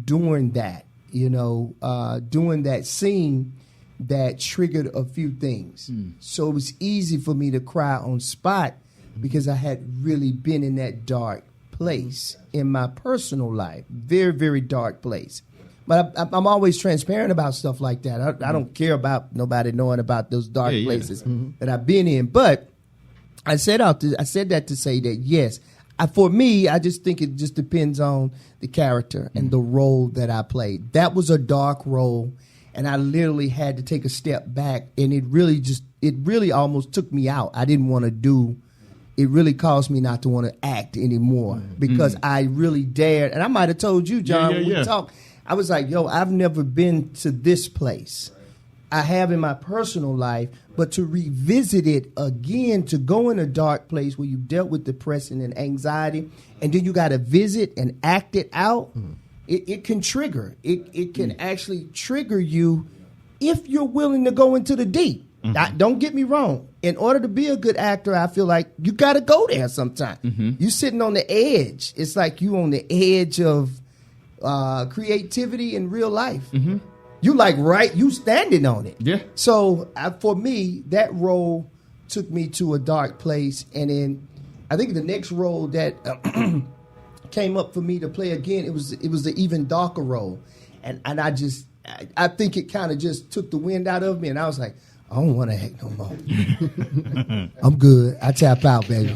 during that, during that scene that triggered a few things. So it was easy for me to cry on spot because I had really been in that dark place in my personal life. Very, very dark place. But I'm always transparent about stuff like that. I don't care about nobody knowing about those dark places that I've been in. But I said that to say that, yes, for me, I just think it just depends on the character and the role that I played. That was a dark role, and I literally had to take a step back, and it really almost took me out. I didn't want to do. It really caused me not to want to act anymore because I really dared. And I might have told you, John, when we talked, I was like, yo, I've never been to this place. I have in my personal life, but to revisit it again, to go in a dark place where you've dealt with depression and anxiety, and then you got to visit and act it out, it can trigger. It can actually trigger you if you're willing to go into the deep. Don't get me wrong. In order to be a good actor, I feel like you got to go there sometime. You sitting on the edge. It's like you on the edge of creativity in real life. You standing on it. Yeah. So for me, that role took me to a dark place. And then I think the next role that came up for me to play again, it was the even darker role. And I think it kind of just took the wind out of me. And I was like, I don't want to act no more. I'm good. I tap out, baby.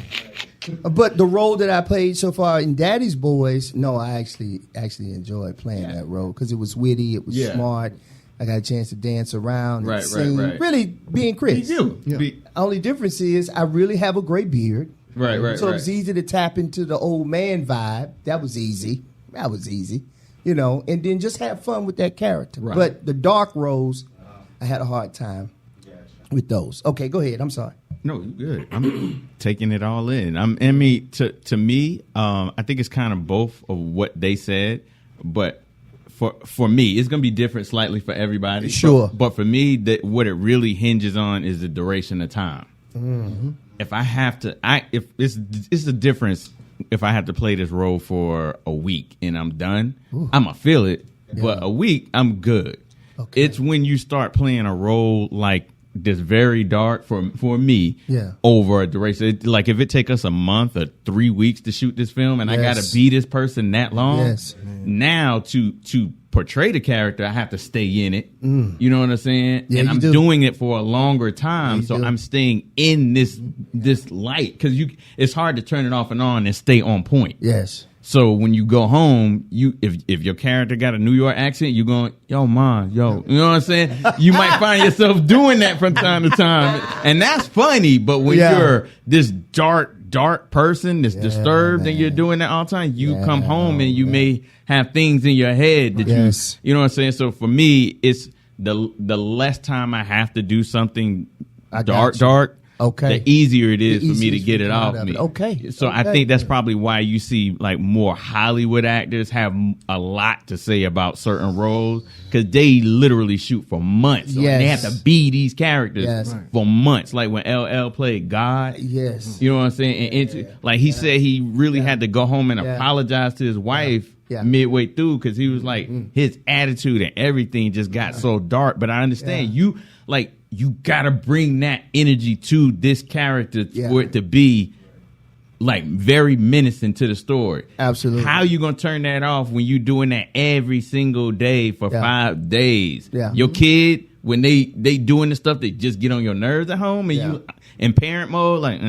But the role that I played so far in Daddy's Boys, no, I actually enjoyed playing that role because it was witty, it was smart. I got a chance to dance around and sing. Really being Chris. You do. Yeah. Only difference is I really have a gray beard. So it was easy to tap into the old man vibe. That was easy. You know, and then just have fun with that character. Right. But the dark roles, I had a hard time with those. Okay, go ahead. I'm sorry. No, you're good. I'm taking it all in. To me, I think it's kind of both of what they said, but for me, it's going to be different slightly for everybody. Sure. But for me, what it really hinges on is the duration of time. If I have to, if it's a difference. If I have to play this role for a week and I'm done, I'm going to feel it. Yeah. But a week, I'm good. Okay. It's when you start playing a role like this very dark for me over a duration. Like if it take us a month or 3 weeks to shoot this film and I got to be this person that long, now to portray the character, I have to stay in it. You know what I'm saying? Yeah, and I'm doing it for a longer time, so I'm staying in this light because it's hard to turn it off and on and stay on point. Yes. So when you go home, if your character got a New York accent, you're going, yo, man, yo. You know what I'm saying? You might find yourself doing that from time to time. And that's funny, but when you're this dark person that's disturbed and you're doing that all the time, you come home and you may have things in your head that you know what I'm saying? So for me, it's the less time I have to do something dark. Okay. The easier it is for me to get it off me. Okay. So I think that's probably why you see like more Hollywood actors have a lot to say about certain roles because they literally shoot for months. Yes. And they have to be these characters for months. Like when LL played God. Yes. You know what I'm saying? And like he said he really had to go home and apologize to his wife midway through because he was like his attitude and everything just got so dark. But I understand you gotta bring that energy to this character for it to be like very menacing to the story. Absolutely. How you gonna turn that off when you doing that every single day for 5 days? Yeah. Your kid, when they doing the stuff that just get on your nerves at home and you in parent mode, like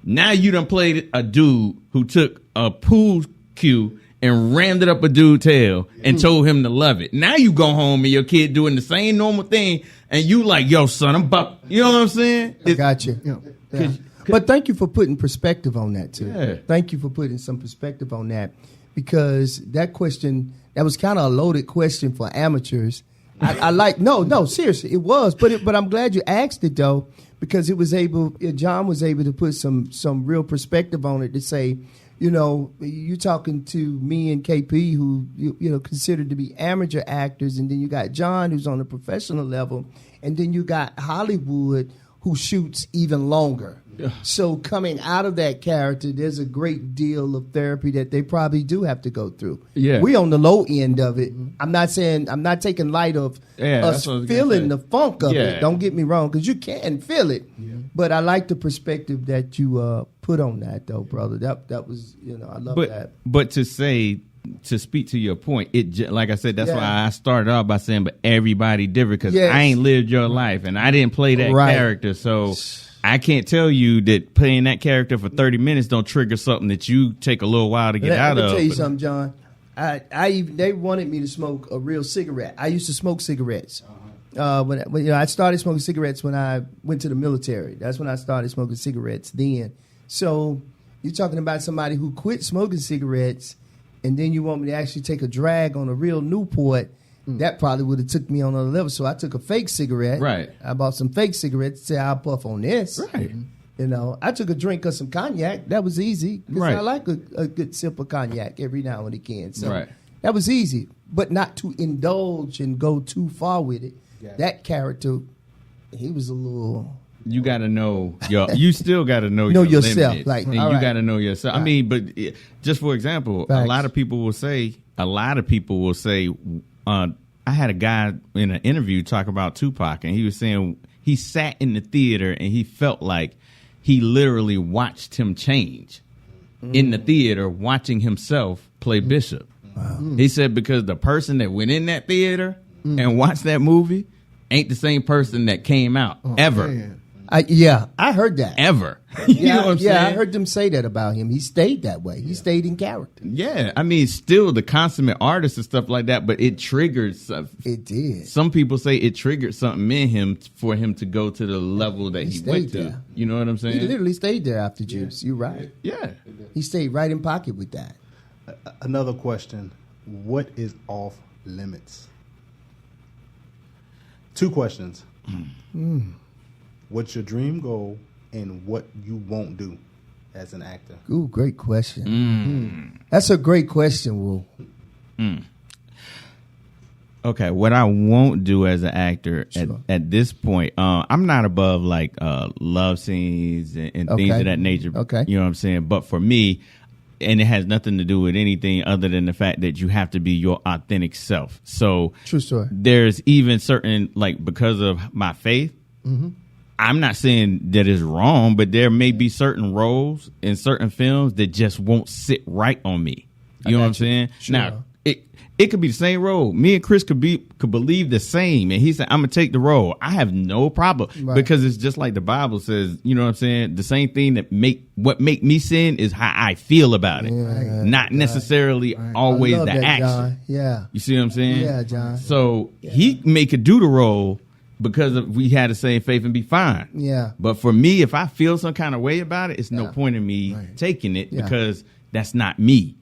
now you done played a dude who took a pool cue and rammed it up a dude's tail and told him to love it. Now you go home and your kid doing the same normal thing and you like, yo, son, I'm about, you know what I'm saying? I got you. But thank you for putting perspective on that, too. Yeah. Thank you for putting some perspective on that because that question, that was kind of a loaded question for amateurs. I like, no, seriously, it was. But I'm glad you asked it, though, because John was able to put some real perspective on it to say, you know, you talking to me and KP, who you know considered to be amateur actors, and then you got John, who's on the professional level, and then you got Hollywood, who shoots even longer. Yeah. So coming out of that character, there's a great deal of therapy that they probably do have to go through. Yeah, we on the low end of it. I'm not taking light of us feeling the funk of it. Don't get me wrong, because you can feel it. Yeah. But I like the perspective that you put on that, though, brother. That was, you know, I love that. But to speak to your point, like I said, that's why I started off by saying, but everybody different, because I ain't lived your life, and I didn't play that character, so I can't tell you that playing that character for 30 minutes don't trigger something that you take a little while to get out of. Let me tell you something, John. They wanted me to smoke a real cigarette. I used to smoke cigarettes. When I started smoking cigarettes when I went to the military. That's when I started smoking cigarettes then. So you're talking about somebody who quit smoking cigarettes, and then you want me to actually take a drag on a real Newport. that probably would have took me on another level. So I took a fake cigarette. Right. I bought some fake cigarettes to say I'll puff on this. Right. You know, I took a drink of some cognac. That was easy. Right. I like a good sip of cognac every now and again. So right. that was easy, but not to indulge and go too far with it. Yeah. That character, he was a little... You got to know you still got to know your yourself, limits, like, and you got to know yourself. Right. I mean, but just for example, Facts. a lot of people will say, I had a guy in an interview talk about Tupac, and he was saying he sat in the theater and he felt like he literally watched him change in the theater, watching himself play Bishop. Wow. He said because the person that went in that theater and watched that movie ain't the same person that came out ever. Man. I heard that. Ever. You know what I'm saying? I heard them say that about him. He stayed that way. He stayed in character. Yeah. I mean, still the consummate artist and stuff like that, but it triggered something. It did. Some people say it triggered something in him for him to go to the level that he went to. You know what I'm saying? He literally stayed there after Juice. You're right. Yeah. He stayed right in pocket with that. Another question. What is off limits? 2 questions. What's your dream goal and what you won't do as an actor? Ooh, great question. That's a great question, Will. Okay, what I won't do as an actor at this point, I'm not above like love scenes and things of that nature. Okay. You know what I'm saying? But for me, and it has nothing to do with anything other than the fact that you have to be your authentic self. So true story. There's even certain, like, because of my faith, I'm not saying that it's wrong, but there may be certain roles in certain films that just won't sit right on me. You know what I'm saying? Sure. Now, it could be the same role. Me and Chris could believe the same, and he said, "I'm gonna take the role." I have no problem because it's just like the Bible says. You know what I'm saying? The same thing that make me sin is how I feel about it, not necessarily always the action. John. Yeah, you see what I'm saying? Yeah, John. So he could do the role because we had the same faith and be fine. Yeah. But for me, if I feel some kind of way about it, it's no point in me taking it because that's not me.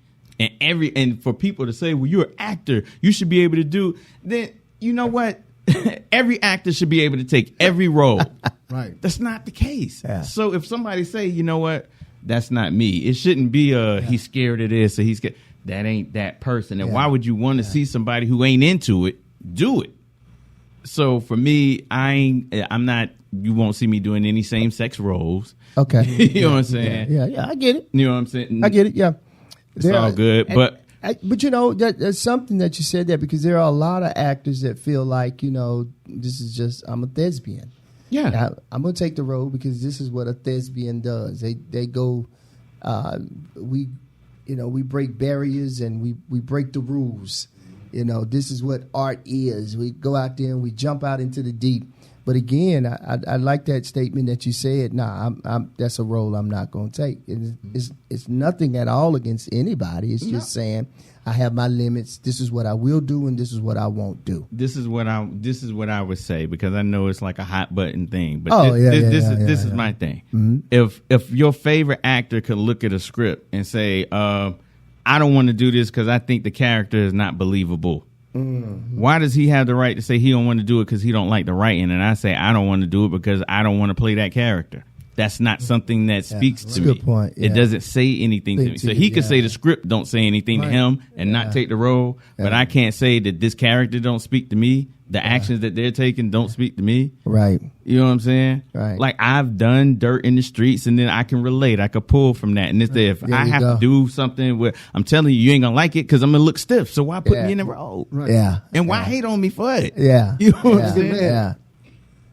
And for people to say, well, you're an actor, you should be able to do, then you know what? Every actor should be able to take every role. Right. That's not the case. Yeah. So if somebody say, you know what? That's not me. It shouldn't be he's scared of this or he's scared. That ain't that person. And why would you want to see somebody who ain't into it do it? So for me, I'm not, you won't see me doing any same sex roles. Okay. You know what I'm saying? Yeah, I get it. You know what I'm saying? I get it, yeah. It's all good, but you know, there's something that you said there because there are a lot of actors that feel like, you know, this is just, I'm a thespian. Yeah. I'm going to take the role because this is what a thespian does. They go, we break barriers and we break the rules. You know, this is what art is. We go out there and we jump out into the deep. But again, I like that statement that you said. That's a role I'm not going to take. It's nothing at all against anybody. It's just saying I have my limits. This is what I will do, and this is what I won't do. This is what I would say because I know it's like a hot button thing. But this is my thing. Mm-hmm. If your favorite actor could look at a script and say, I don't want to do this because I think the character is not believable. Mm-hmm. Why does he have the right to say he don't want to do it because he don't like the writing? And I say I don't want to do it because I don't want to play that character. That's not something that speaks to me. Good point. Yeah. It doesn't say anything to me. So he could say the script don't say anything to him and not take the role. Yeah. But I can't say that this character don't speak to me. The actions that they're taking don't speak to me. Right. You know what I'm saying? Right. Like I've done dirt in the streets and then I can relate. I could pull from that. And it's that if I have to do something where I'm telling you ain't going to like it because I'm going to look stiff. So why put me in the role? Right. Yeah. And why hate on me for it? Yeah. You know what I'm saying? Yeah.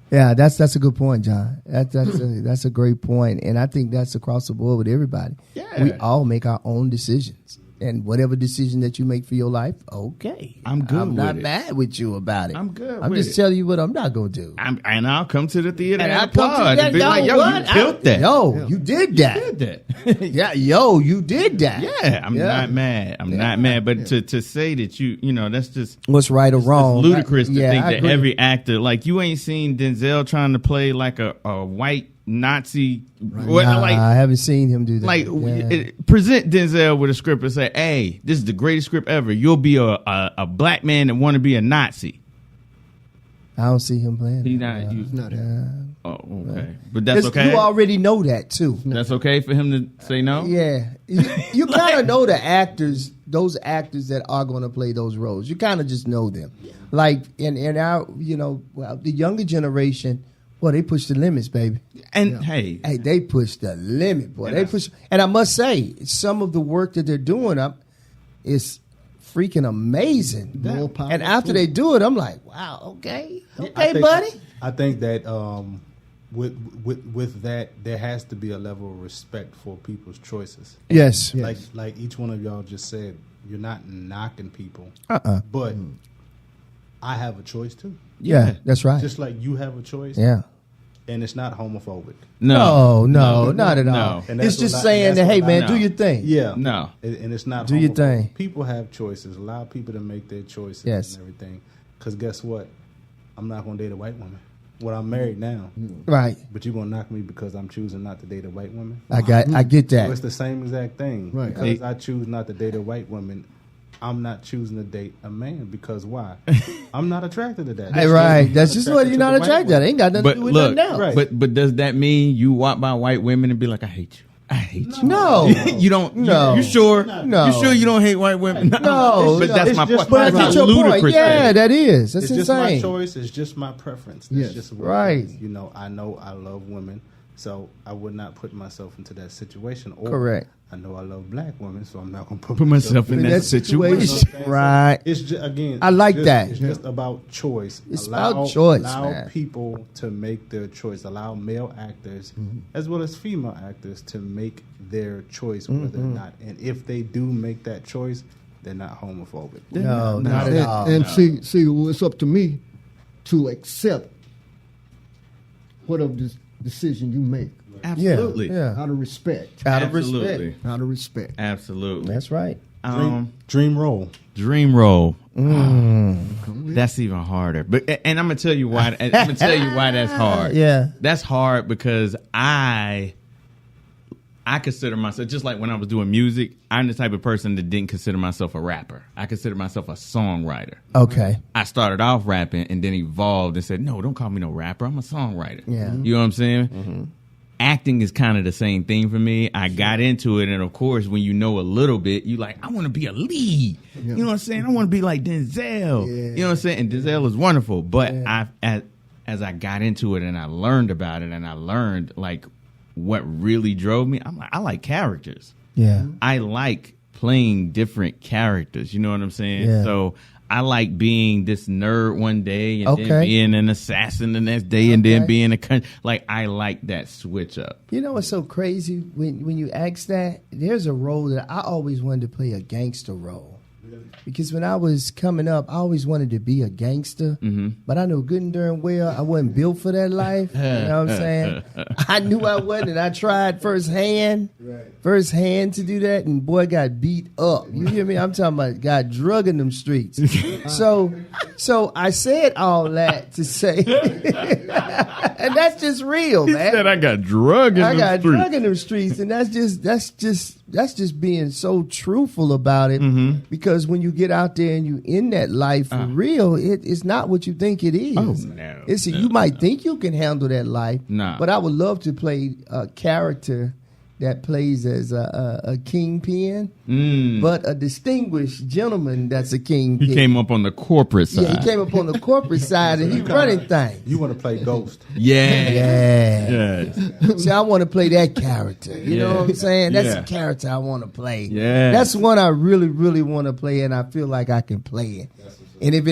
Yeah, that's a good point, John. That's a great point, and I think that's across the board with everybody. Yeah. We all make our own decisions, and whatever decision that you make for your life, okay, I'm good. I'm not mad with you about it. I'm good. I'm just telling you what I'm not gonna do. And I'll come to the theater and I'll applaud and be like, "Yo, you killed that. Yo, you did that. You did that. Yeah, yo, you did that. Yeah, I'm not mad. I'm not mad. But to say that you know, that's just what's right or wrong. It's ludicrous to think I that agree. every actor, like you ain't seen Denzel trying to play like a white Nazi. I haven't seen him do that. Like, present Denzel with a script and say, "Hey, this is the greatest script ever. You'll be a black man that want to be a Nazi." I don't see him playing. He's not. Oh, okay. But that's okay. You already know that too. That's okay for him to say no. Yeah, you kind of know the actors, those actors that are going to play those roles. You kind of just know them. Like in our, the younger generation, boy, they push the limits, baby. And hey, they push the limit, boy. They push, and I must say, some of the work that they're doing is freaking amazing. And after they do it, I'm like, wow, okay, buddy. I think that with that, there has to be a level of respect for people's choices. Yes. Like each one of y'all just said, you're not knocking people. But I have a choice too. Yeah, that's right. Just like you have a choice. Yeah. And it's not homophobic. No, not at all. It's just saying that, hey, man, do your thing. Yeah. No. And it's not do your thing. People have choices. Allow people to make their choices and everything. Because guess what? I'm not going to date a white woman. Well, I'm married now. Right. But you're going to knock me because I'm choosing not to date a white woman? I get that. So it's the same exact thing. Right. Because I choose not to date a white woman, I'm not choosing to date a man because why? I'm not attracted to that. Right. That's just what you're not attracted to. It ain't got nothing to do with nothing else. Right. But does that mean you walk by white women and be like, I hate you? I hate you. No. You don't. No. You sure? No. You sure you don't hate white women? No. But that's my point. But that's your point. Yeah, that is. That's it's insane. Just my choice. It's just my preference. That's just what right. It is. I know I love women, so I would not put myself into that situation. Or correct. I know I love black women, so I'm not going to put myself in that situation. Right. It's just, again, I like that. It's just about choice. It's about choice. Allow people to make their choice. Allow male actors as well as female actors to make their choice, whether or not. And if they do make that choice, they're not homophobic. No, not at all. And see, it's up to me to accept whatever decision you make. Absolutely. Yeah. Out of respect. Out of respect. Out of respect. Absolutely. That's right. Dream role. Dream role. That's even harder. And I'm gonna tell you why. I'm gonna tell you why that's hard. Yeah. That's hard because I consider myself, just like when I was doing music, I'm the type of person that didn't consider myself a rapper. I consider myself a songwriter. Okay. I started off rapping and then evolved and said, no, don't call me no rapper. I'm a songwriter. Yeah. You know what I'm saying? Mm-hmm. Acting is kind of the same thing for me. I got into it, and of course, when you know a little bit, you like, I want to be a lead. Yeah. You know what I'm saying? I want to be like Denzel. Yeah. You know what I'm saying? And Denzel is wonderful. But as I got into it and I learned about it, and I learned like what really drove me, I'm like, I like characters. Yeah. I like playing different characters. You know what I'm saying? Yeah. So I like being this nerd one day and then being an assassin the next day and then being like, I like that switch up. You know what's so crazy? When you ask that, there's a role that I always wanted to play, a gangster role. Because when I was coming up, I always wanted to be a gangster, but I knew good and darn well I wasn't built for that life. You know what I'm saying? I knew I wasn't, and I tried firsthand to do that, and boy, got beat up. You hear me? I'm talking about got drug in them streets. So I said all that to say, and that's just real, man. He said I got drug in them streets. I got drug in them streets, and that's just being so truthful about it, because when you get out there and you in that life for real, it's not what you think it is. Oh, no. You might think you can handle that life, but I would love to play a character that plays as a kingpin, but a distinguished gentleman that's a kingpin. He came up on the corporate side. Yeah, he came up on the corporate side, and he running things. You want to play Ghost. Yeah. See, I want to play that character. You know what I'm saying? That's the character I want to play. Yeah. That's one I really, really want to play, and I feel like I can play it. And if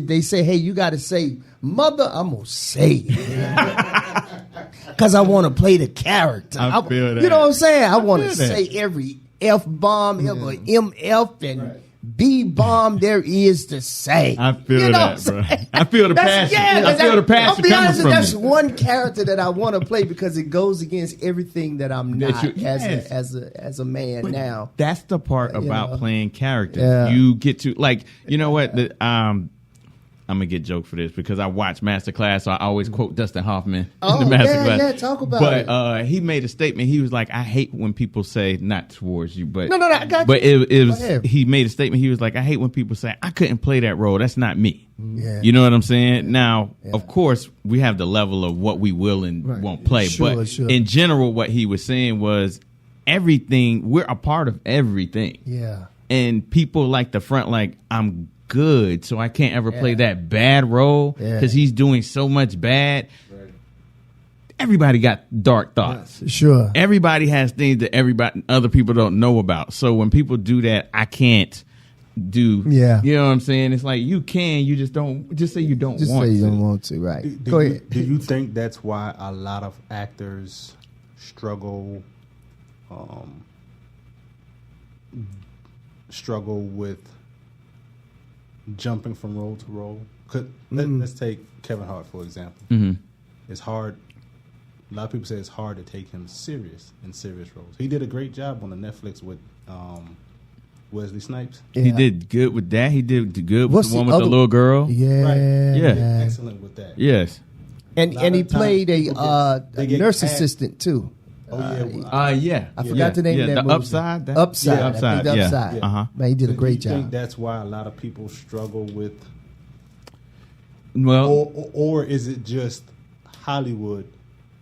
they say, hey, you got to say mother, I'm going to say it. Because I want to play the character. I feel that. You know what I'm saying? I want to say every F-bomb, every MF and B-bomb there is to say. I feel that, bro. I feel the passion. I feel the passion. I'll be honest, that's you. one character that I want to play because it goes against everything that I'm not as a man now. That's the part about playing characters. Yeah. You get to, like, you know what? I'm gonna get joked for this because I watch Masterclass, so I always quote Dustin Hoffman in the Masterclass. Yeah, talk about it. But he made a statement. He was like, "I hate when people say not towards you, but no, I got but you. it was he made a statement. He was like, I hate when people say I couldn't play that role. That's not me. Yeah. You know what I'm saying? Now, of course, we have the level of what we will and won't play, but in general, what he was saying was everything. We're a part of everything. Yeah, and people like the front, like I'm good, so I can't ever play that bad role because he's doing so much bad. Right. Everybody got dark thoughts. Yeah. Sure. Everybody has things that other people don't know about. So when people do that, I can't do. Yeah. You know what I'm saying? It's like you can, you just don't. Just say you don't just want say you to. don't want to. Right. Go ahead. Do you think that's why a lot of actors struggle with jumping from role to role? Let's take Kevin Hart, for example. Mm-hmm. It's hard. A lot of people say it's hard to take him serious in serious roles. He did a great job on the Netflix with Wesley Snipes. Yeah. He did good with that. He did good with the one with the little girl. Yeah. Right. Yeah. Excellent with that. Yes. And he played a nurse assistant too. Oh yeah. I forgot the name of that the movie. Upside. Upside. I think the Upside. Yeah. Uh-huh. Man, he did a great job. job. You think that's why a lot of people struggle with? Well, or is it just Hollywood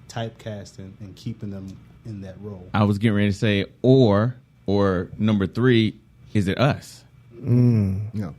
typecasting and keeping them in that role? I was getting ready to say, or number 3, is it us? No.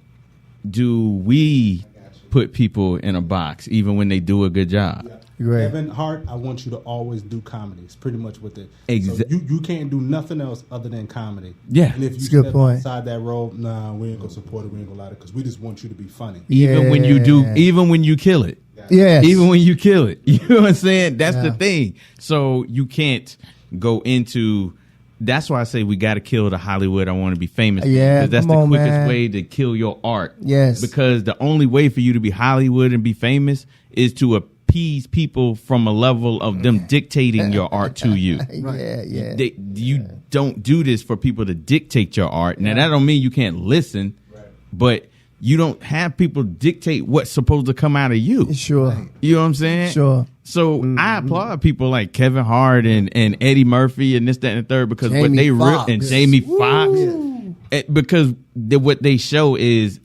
Do we put people in a box even when they do a good job? Yeah. Right. Kevin Hart, I want you to always do comedy. It's pretty much what the so you can't do nothing else other than comedy. Yeah, and if you step outside that role, nah, we ain't gonna support it. We ain't gonna allow it because we just want you to be funny. Even when you do, even when you kill it. Yeah. Even when you kill it. You know what I'm saying? That's the thing. So you can't go into. That's why I say we got to kill the Hollywood. I want to be famous. Yeah, because that's the quickest way to kill your art. Yes. Because the only way for you to be Hollywood and be famous is to appease people from a level of them dictating your art to you. Yeah. You don't do this for people to dictate your art. Now, that don't mean you can't listen, but you don't have people dictate what's supposed to come out of you. Sure. You know what I'm saying? Sure. So I applaud people like Kevin Hart and Eddie Murphy and this, that, and the third because what they and Jamie Foxx, because what they show is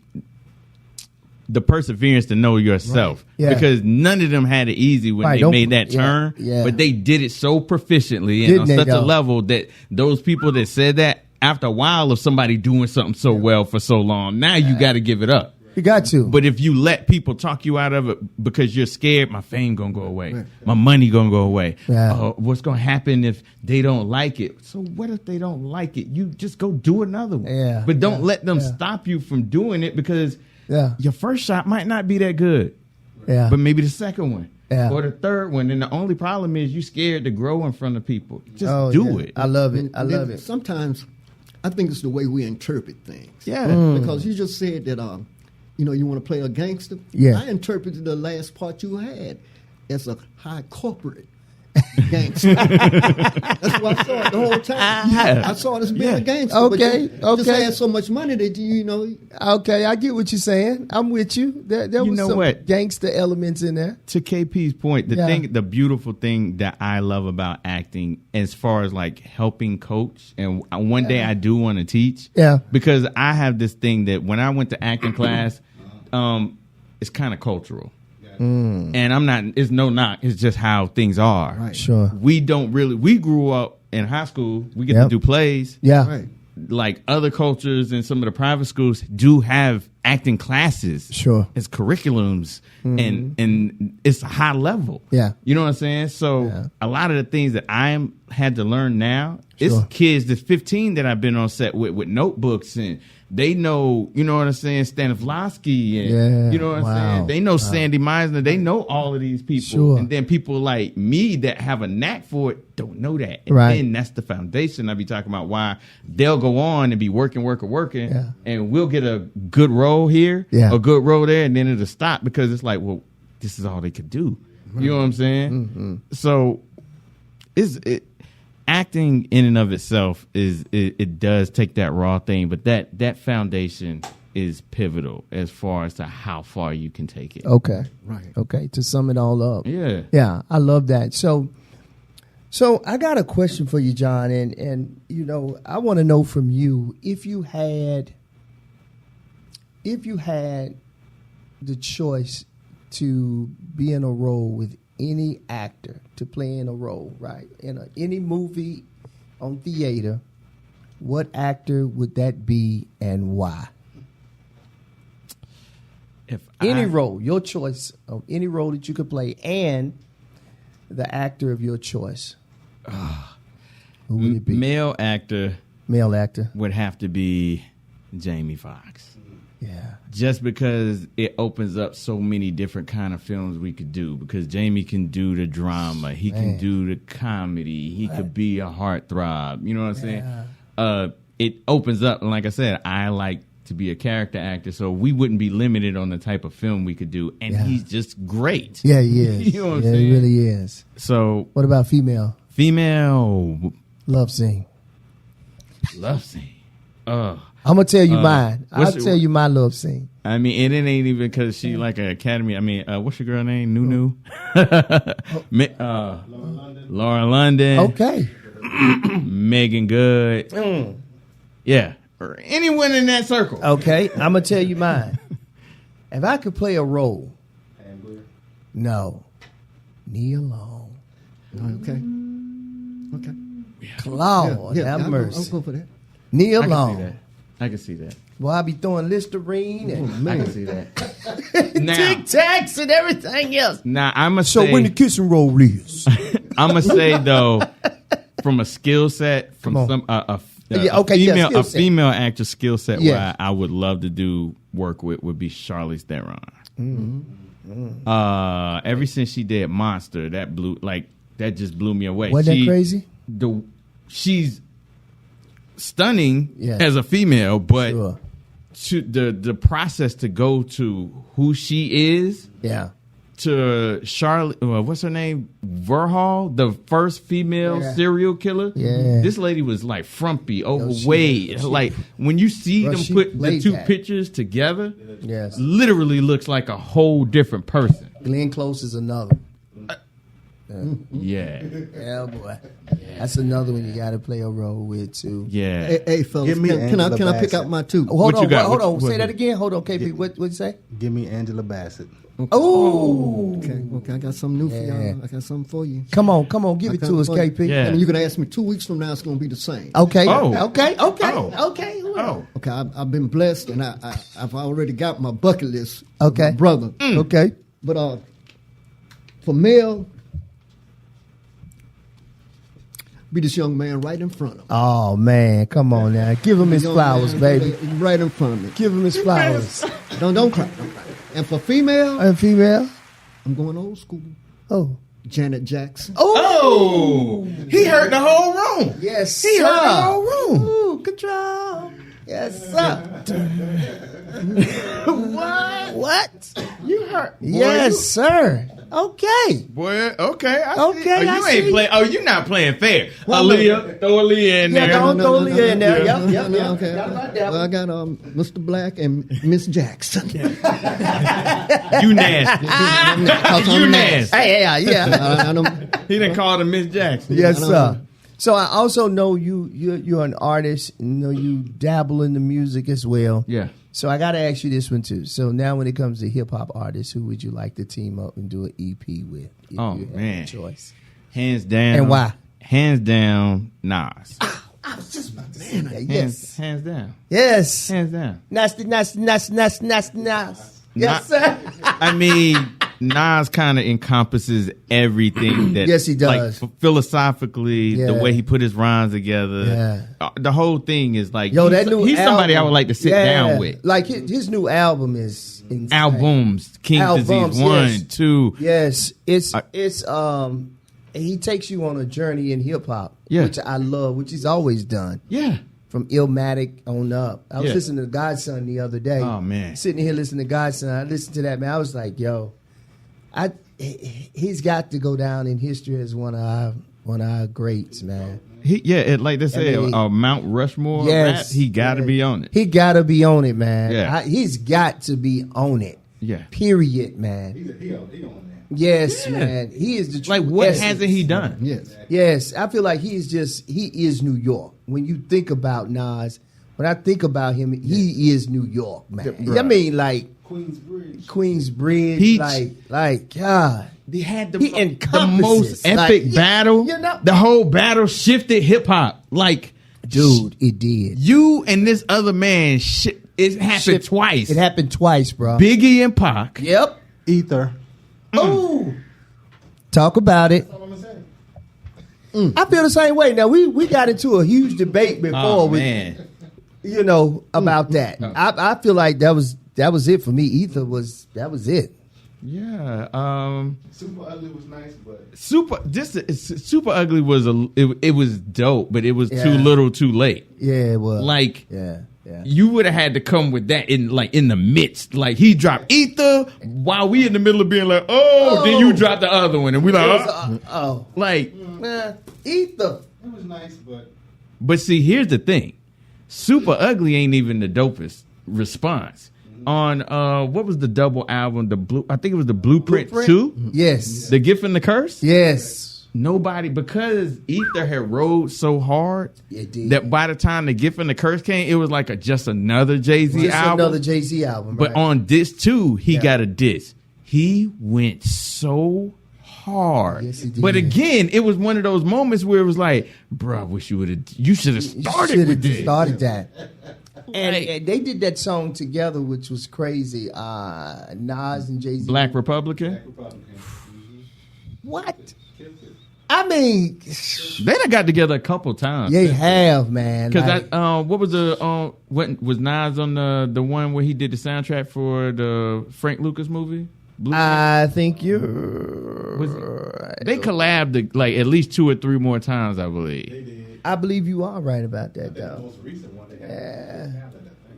the perseverance to know yourself. Right. Yeah. Because none of them had it easy when they made that turn, but they did it so proficiently and on such a level that those people that said that, after a while of somebody doing something so well for so long, now you got to give it up. You got to. But if you let people talk you out of it because you're scared, my fame going to go away. My money going to go away. Yeah. What's going to happen if they don't like it? So what if they don't like it? You just go do another one. Yeah. But don't let them stop you from doing it because your first shot might not be that good. Yeah. But maybe the second one. Yeah. Or the third one. And the only problem is you scared to grow in front of people. Just do it. I love it. I love it. Sometimes I think it's the way we interpret things. Yeah. Because you just said that, you want to play a gangster. Yeah. I interpreted the last part you had as a high corporate gangster. That's what I saw it the whole time. I saw it as being a gangster. Okay. But you just had so much money that you know. Okay, I get what you're saying. I'm with you. There was some gangster elements in there. To KP's point, the beautiful thing that I love about acting, as far as like helping coach, and one day I do want to teach. Yeah. Because I have this thing that when I went to acting class, it's kind of cultural. And I'm not, it's no knock, it's just how things are. Right. Sure. We grew up in high school, we get to do plays. Yeah. Right. Like other cultures and some of the private schools do have acting classes. Sure. As curriculums and it's a high level. Yeah. You know what I'm saying? So a lot of the things that I had to learn now, it's kids that's 15 that I've been on set with notebooks and they know, you know what I'm saying, Stanislavski and you know what I'm saying? They know Sandy Meisner. They know all of these people. Sure. And then people like me that have a knack for it don't know that. And then that's the foundation I be talking about why they'll go on and be working and we'll get a good role here, a good role there, and then it'll stop because it's like, well, this is all they could do. You know what I'm saying? Mm-hmm. So acting in and of itself it does take that raw thing, but that foundation is pivotal as far as to how far you can take it. Okay. Right. Okay. To sum it all up. Yeah. Yeah. I love that. So I got a question for you, Jon, and you know, I want to know from you if you had the choice to be in a role with any actor, to play in a role, right? In any movie on theater, what actor would that be and why? Any role, your choice of any role that you could play and the actor of your choice. Who would it be? Male actor would have to be Jamie Foxx. Yeah. Just because it opens up so many different kind of films we could do. Because Jamie can do the drama, he can do the comedy, he could be a heartthrob. You know what I'm saying? It opens up, and like I said, I like to be a character actor, so we wouldn't be limited on the type of film we could do. And he's just great. Yeah, he is. You know what I'm saying? He really is. So, what about female? Love scene. I'm gonna tell you mine. I'll tell you my love scene. I mean, and it ain't even because she like an academy. I mean, what's your girl name? Nunu. Laura London. Okay. Megan Good. Yeah. Or anyone in that circle. Okay. I'm gonna tell you mine. If I could play a role. No. Nia Long. Okay. Claude, have mercy. I'll go for that. Nia Long. I can see that. Well, I be throwing Listerine and I can see that. Tic Tacs and everything else. Now I'm gonna say. So when the kissing role is, I'm gonna say though, from a skill set, from a female actor skill set, where I would love to work with would be Charlize Theron. Ever since she did Monster, that just blew me away. Wasn't that crazy? She's stunning as a female, but the process to go to who she is, to Charlotte, what's her name, Verhall, the first female serial killer. Yeah, this lady was like frumpy, overweight. Like when you see them put the two pictures together, literally looks like a whole different person. Glenn Close is another. Yeah, boy, that's another one you got to play a role with too. Yeah, hey fellas, can I pick out my two? Hold on. Say that again. Hold on, KP. What you say? Give me Angela Bassett. Okay. Oh, okay. I got something new for y'all. I got something for you. Come on. Give it to us, KP. Yeah. And you're gonna ask me 2 weeks from now. It's gonna be the same. Okay. Okay. I've been blessed, and I've already got my bucket list. Okay, my brother. Okay, but for male. Be this young man right in front of him. Oh, man. Come on now. Give him his flowers, baby. Right in front of me. Give him his flowers. Don't cry. And for female? I'm going old school. Oh. Janet Jackson. Oh. He hurt the whole room. Yes, he hurt the whole room. Ooh, control. Yes, sir. What? You hurt. Boy, yes, sir. Okay. Boy, okay. I see. Ain't playing. Oh, you're not playing fair. Aaliyah, throw Aaliyah in there. Don't throw Aaliyah in there. Yep. Okay. Well, I got Mr. Black and Miss Jackson. You nasty. You nasty. Hey, yeah. He done called her Miss Jackson. Yes, sir. So I also know you're an artist. You know you dabble in the music as well. Yeah. So I got to ask you this one too. So now when it comes to hip hop artists, who would you like to team up and do an EP with? If oh you had man, choice. Hands down. And why? Hands down, Nas. I was just about to say that. Yes. Hands down. Yes. Hands down. Nasty. Yes, sir. I mean, Nas kind of encompasses everything that. Yes, he does. Like philosophically, the way he put his rhymes together, the whole thing is like. Yo, he's somebody I would like to sit down with. Like his new album is insane. Albums, King's Disease 1, 2. Yes, it's he takes you on a journey in hip hop, which I love, which he's always done. Yeah. From Illmatic on up. I was listening to Godson the other day. Oh, man. Sitting here listening to Godson. I listened to that, man. I was like, yo, he's got to go down in history as one of One of our greats, man. Like they say, Mount Rushmore rap, he got to be on it. He got to be on it, man. Yeah. He's got to be on it. Yeah. Period, man. He on that. Yes, man. He is the true Like, what essence. hasn't he done? Yes. I feel like he is New York. When you think about Nas, when I think about him, he is New York, man. Right. I mean, like Queensbridge, Peach. like God. They had the encompasses, most epic battle. you know. The whole battle shifted hip hop. Like, Dude, it did. you and this other man, it happened twice. It happened twice, bro. Biggie and Pac. Yep. Ether. Ooh. Talk about it. That's all I'm gonna say. I feel the same way. Now we got into a huge debate before about that. I feel like that was it for me. Ether was it. Yeah. Super Ugly was nice, but Super Ugly was it was dope, but it was too little, too late. Yeah, it was. Like, yeah. You would have had to come with that in the midst. Like, he dropped Ether while we in the middle of being like, then you dropped the other one, and we like, like, Ether. it was nice, but see, here's the thing: Super Ugly ain't even the dopest response. On what was the double album? I think it was the Blueprint 2. Yes. The Gift and the Curse. Yes. Nobody, because Ether had rode so hard that by the time The Gift and the Curse came, it was like just another Jay-Z album. Another Jay-Z album. But on disc 2, he got a disc. He went so hard. Yes, he did. But again, it was one of those moments where it was like, bro, I wish you should have started with this. Started that. And they did that song together, which was crazy. Nas and Jay-Z. Black Republican. What? I mean, they done got together a couple times. They have, man. Because what was what was Nas on the one where he did the soundtrack for the Frank Lucas movie? I think you're. They collabed like at least 2 or 3 more times, I believe. they did. I believe you are right about that, The though. most recent one they had.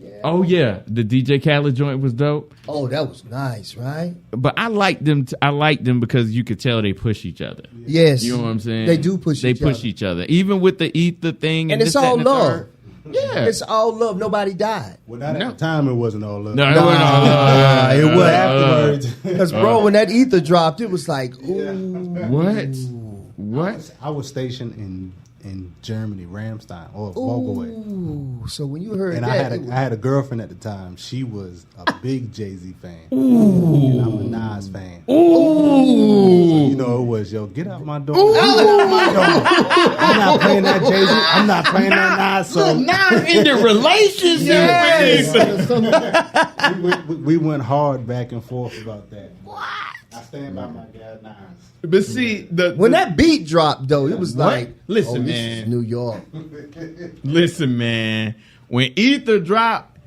Yeah. Oh yeah, the DJ Khaled joint was dope. Oh, that was nice, right? But I liked them. I liked them because you could tell they push each other. Yes, You know what I'm saying? They do push. They push each other, even with the Ether thing, and it's this, that, all and the love. third. Yeah, It's all love. Nobody died. Well, not at the time, it wasn't all love. No, it wasn't all love. It was Afterwards. Because, bro, when that Ether dropped, it was like, ooh. What? I was stationed in Germany, Ramstein, or Vogelway. Ooh. So when you heard And that, I had a girlfriend at the time. She was a big Jay-Z fan. Ooh. And I'm a Nas fan. Ooh. So, it was, get out my door. Get out my door. I'm not playing that Jay-Z. I'm not playing that Nas. So Nas in the relationship. we went hard back and forth about that. What? I stand by my guy Nas. But see, when that beat dropped, though, it was like, listen, this man, is New York. Listen, man, when Ether dropped,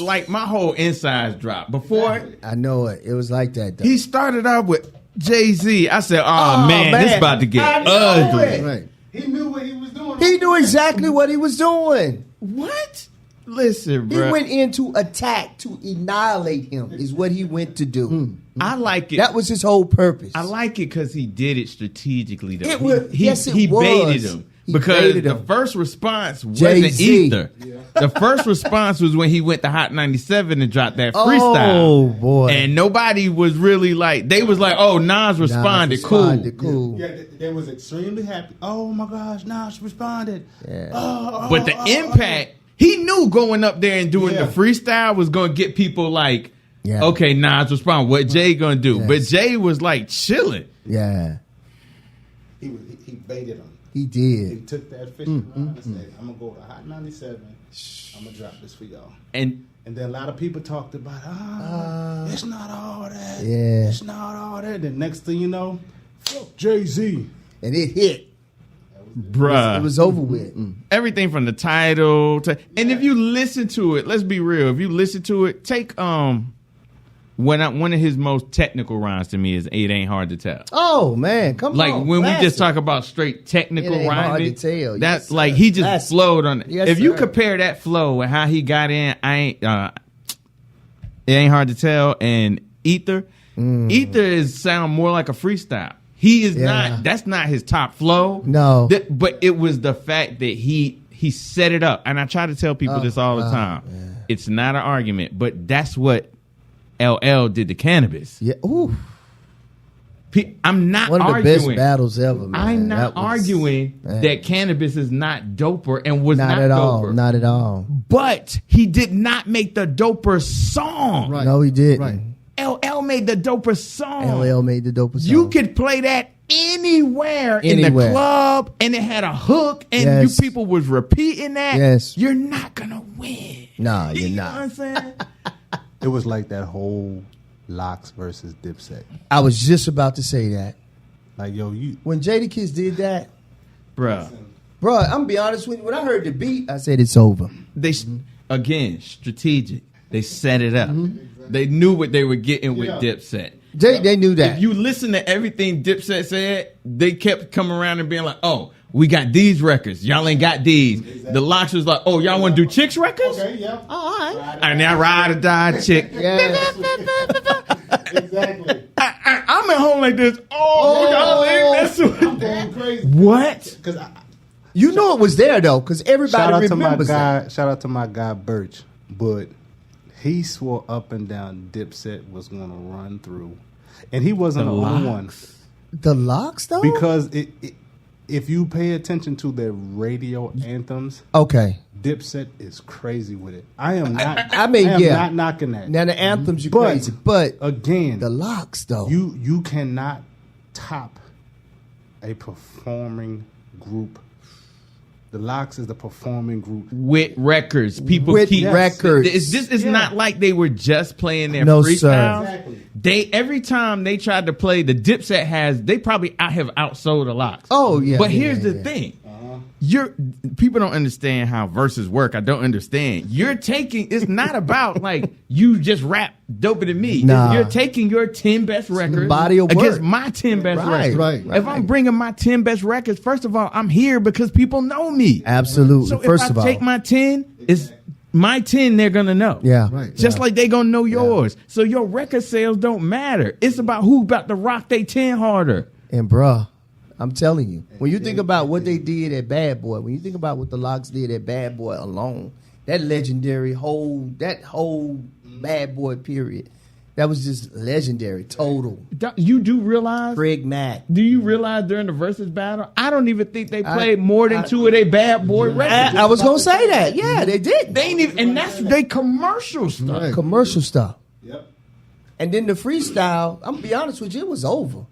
like my whole insides dropped. Before I know it. It was like that, though. he started out with Jay-Z, I said, oh man, this about to get ugly. Right. He knew what he was doing. He knew exactly what he was doing. What? Listen, He bro. went in to attack, to annihilate him, is what he went to do. I like it. That was his whole purpose. I like it because he did it strategically. Though. It was- he yes, it baited was. him. He Because baited the him. first response wasn't Jay-Z. Ether. The first response was when he went to Hot 97 and dropped that freestyle. Oh, boy. And nobody was really like, they was like, oh, Nas responded. Cool. Yeah, they was extremely happy. Oh my gosh, Nas responded. Yeah. But the impact, he knew going up there and doing the freestyle was going to get people like, okay, Nas respond. What Jay going to do? Yes. But Jay was like chilling. Yeah. He baited him. He did. He took that fishing line and said, I'm going to go to Hot 97. I'm going to drop this for y'all. And then a lot of people talked about, it's not all that. Yeah. It's not all that. And next thing you know, fuck Jay-Z. And it hit. bruh, It was over with. Everything from the title to, and if you listen to it, let's be real. If you listen to it, take one of his most technical rhymes to me is "It Ain't Hard to Tell." Oh man, come Like on. when we classic. just talk about straight technical It ain't hard rhyming, to tell. that's Yes, like sir. he just Classic. flowed on it. Yes, if you sir. compare that flow and how he got in, it ain't hard to tell. And Ether, Ether sound more like a freestyle. He is not. That's not his top flow. No. But it was the fact that he set it up. And I try to tell people this all the time. Yeah. It's not an argument, but that's what LL did to Cannabis. Yeah. Ooh. I'm not one of the arguing. best battles ever, man. I'm not arguing that Cannabis is not doper and was not at doper. all. Not at all. But he did not make the doper song. Right. No, he didn't. Right. LL made the doper song. LL made the doper song. You could play that anywhere in the club, and it had a hook, and you people was repeating that. Yes. You're not gonna win. No, you're not. You know what I'm saying? It was like that whole Lox versus Dipset. I was just about to say that. Like, yo, when Jadakiss did that, bruh, I'm gonna be honest with you. When I heard the beat, I said it's over. They again strategic. They set it up. They knew what they were getting with Dipset. They knew that. If you listen to everything Dipset said, they kept coming around and being like, "Oh, we got these records. Y'all ain't got these." Exactly. The Lox was like, "Oh, y'all want to do Chicks records? Okay, yeah. All right." And now Ride or Die Chick. Exactly. I'm at home like this. Y'all ain't messing with I'm going crazy. What? Because you know it was there though, because everybody remembers that. Shout out to my guy Birch, but he swore up and down Dipset was going to run through, and he wasn't the only one. The Lox though, because if you pay attention to their radio anthems, okay, Dipset is crazy with it. I am not. I mean, not knocking that. Now the anthems, you're crazy, but again, the Lox though, you cannot top a performing group. The Lox is the performing group with records. People with keep records. It's not like they were just playing their freestyle. Sir. Exactly. They every time they tried to play, the Dipset they probably have outsold the Lox. Oh yeah. But here's the thing. People don't understand how verses work. I don't understand. It's not about like you just rap doper than me. Nah. You're taking your 10 best records body of against work. my 10 best records. Right. If I'm bringing my 10 best records, first of all, I'm here because people know me. Absolutely. So first if I take my 10, it's my 10 they're gonna know. Yeah. Right. Just like they gonna know yours. So your record sales don't matter. It's about who about to rock they 10 harder. And bruh, I'm telling you, when you think about what they did at Bad Boy, when you think about what the Lox did at Bad Boy alone, that legendary whole Bad Boy period, that was just legendary, total. You do realize, Craig Mack. Do you realize during the versus battle, I don't even think they played more than 2 of their Bad Boy records. I was gonna say that. Yeah, they did. They ain't even, and that's they commercial stuff. Right. Commercial stuff. Yep. And then the freestyle, I'm gonna be honest with you, it was over.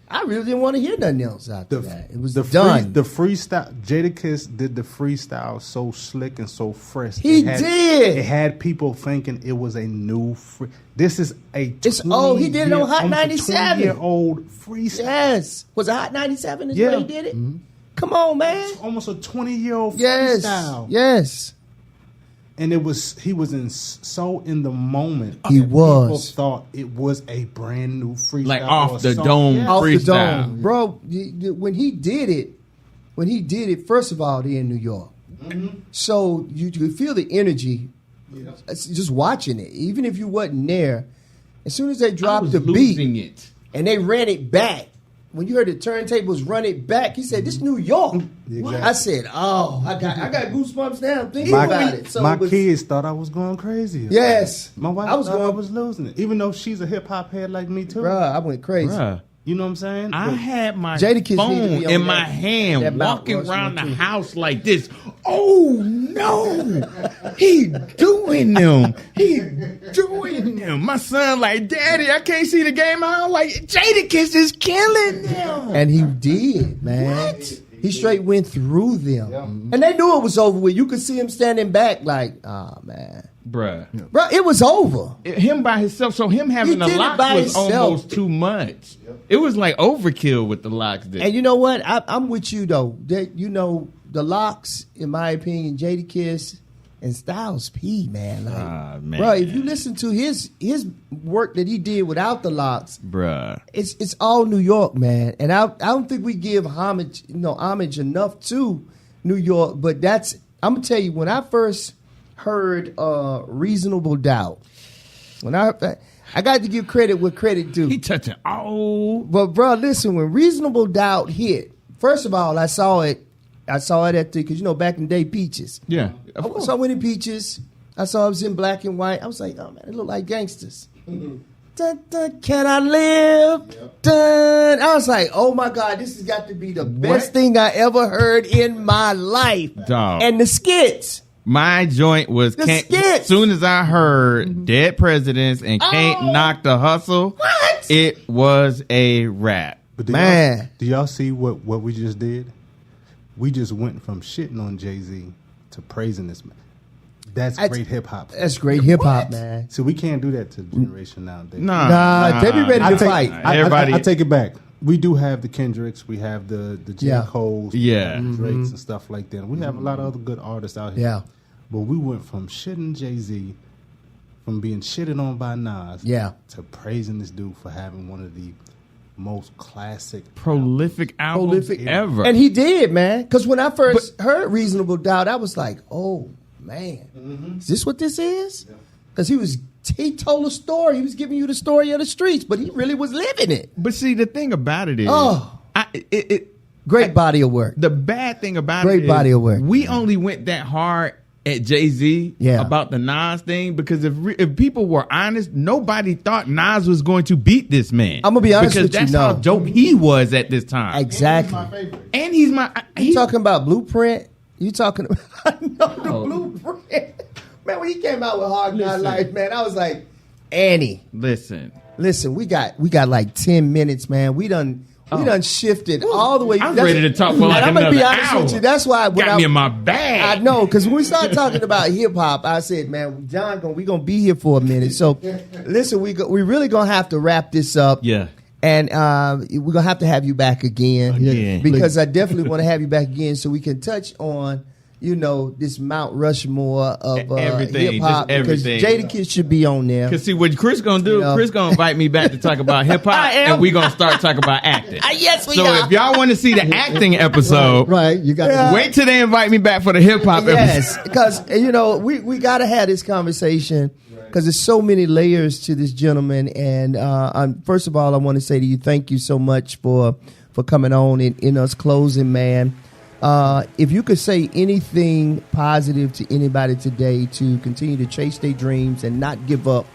I really didn't want to hear nothing else after that. It was done. The freestyle, Jadakiss did the freestyle so slick and so fresh. He did. It had people thinking it was a new This is a he did it on Hot 97. 20-year-old freestyle. Yes. Was it Hot 97 is where he did it? Mm-hmm. Come on, man. It's almost a 20-year-old freestyle. Yes. And he was so in the moment. He was. People thought it was a brand new freestyle, like off the dome freestyle, off the dome, bro. When he did it, first of all, they're in New York, so you could feel the energy. Yeah. Just watching it, even if you wasn't there. As soon as they dropped the beat, and they ran it back. When you heard the turntables run it back, he said, "This New York." Exactly. I said, "Oh, I got goosebumps now thinking about it." So my kids thought I was going crazy. Yes, my wife thought I was losing it, even though she's a hip hop head like me too. Bruh, I went crazy. Bruh. You know what I'm saying? I had my phone in my hand, walking around the house like this. Oh no, he doing them. My son like, Daddy, I can't see the game. I'm like, Jadakiss is killing them, and he did, man. What? He straight went through them, and they knew it was over with. You could see him standing back, like, oh man. Bruh, it was over. Him by himself. So him having the Lox was almost too much. Yep. It was like overkill with the Lox. And you know what? I'm with you though. The Lox, in my opinion, Jadakiss and Styles P, man. Like, bro, if you listen to his work that he did without the Lox, bruh, it's all New York, man. And I don't think we give homage enough to New York. But I'm gonna tell you, when I first heard Reasonable Doubt, When I got to give credit where credit due. He touching all. But bro, listen, when Reasonable Doubt hit, first of all, I saw it at because back in the day, Peaches. Yeah. I saw Winnie Peaches. I saw it was in black and white. I was like, oh man, it looked like gangsters. Dun, dun, can I live? Yep. Dun. I was like, oh my God, this has got to be the best thing I ever heard in my life. Dog. And the skits. My joint was as soon as I heard Dead Presidents and Can't Knock the Hustle, what? It was a rap. But Man. Do y'all see what we just did? We just went from shitting on Jay-Z to praising this man. That's great hip hop. That's great hip hop, man. So we can't do that to the generation nowadays. Nah, they be ready to fight. I take it back. We do have the Kendricks, we have the J. Cole's, the Drakes and stuff like that. We have a lot of other good artists out here. Yeah. But we went from shitting Jay-Z, from being shitted on by Nas, to praising this dude for having one of the most classic, prolific albums ever. And he did, man. Because when I first heard Reasonable Doubt, I was like, oh, man. Is this what this is? Because he told a story. He was giving you the story of the streets, but he really was living it. But see, the thing about it is, great body of work. The bad thing about great body of work. We only went that hard at Jay-Z about the Nas thing because if people were honest, nobody thought Nas was going to beat this man. I'm gonna be honest because with you. That's how dope he was at this time. Exactly. And he's my favorite. You talking about Blueprint? You talking about the Blueprint? Man, when he came out with Hard Knock Life, man, I was like, Annie. Listen, we got like 10 minutes, man. We done shifted all the way. I'm ready to talk for like I'm another gonna be honest hour. with you. That's why got me in my bag. I know, because when we started talking about hip hop, I said, man, John, we gonna be here for a minute. So, listen, we really gonna have to wrap this up. Yeah. And we're gonna have to have you back again. Because I definitely want to have you back again so we can touch on this Mount Rushmore of hip hop, because Jadakiss should be on there. Because see what Chris gonna do? Chris gonna invite me back to talk about hip hop, and we gonna start talking about acting. Yes, we are. So if y'all want to see the acting episode, right? You got wait till they invite me back for the hip hop episode. Yes, because we gotta have this conversation. Because there's so many layers to this gentleman, and first of all, I want to say to you, thank you so much for coming on in us closing, man. If you could say anything positive to anybody today to continue to chase their dreams and not give up,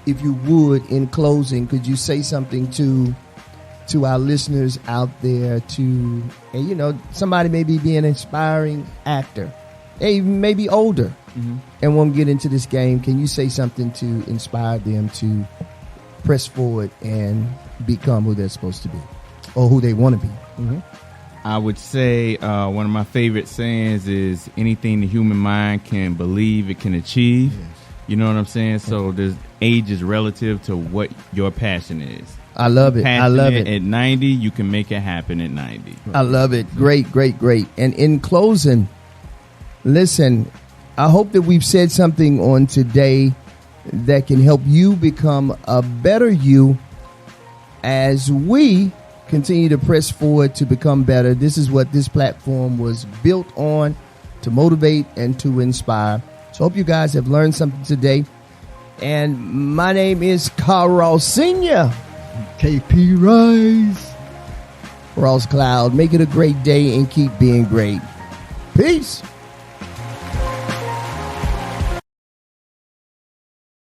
if you would, in closing, could you say something to our listeners out there and somebody maybe be an inspiring actor, maybe older, and won't get into this game. Can you say something to inspire them to press forward and become who they're supposed to be or who they want to be? I would say one of my favorite sayings is anything the human mind can believe it can achieve. Yes. You know what I'm saying? So age is relative to what your passion is. I love it. I love it. At 90, you can make it happen at 90. I love it. Great, great, great. And in closing, listen, I hope that we've said something on today that can help you become a better you as we continue to press forward to become better. This is what this platform was built on, to motivate and to inspire. So I hope you guys have learned something today. And my name is Carl Sr. KP Rice. Ross Cloud. Make it a great day and keep being great. Peace.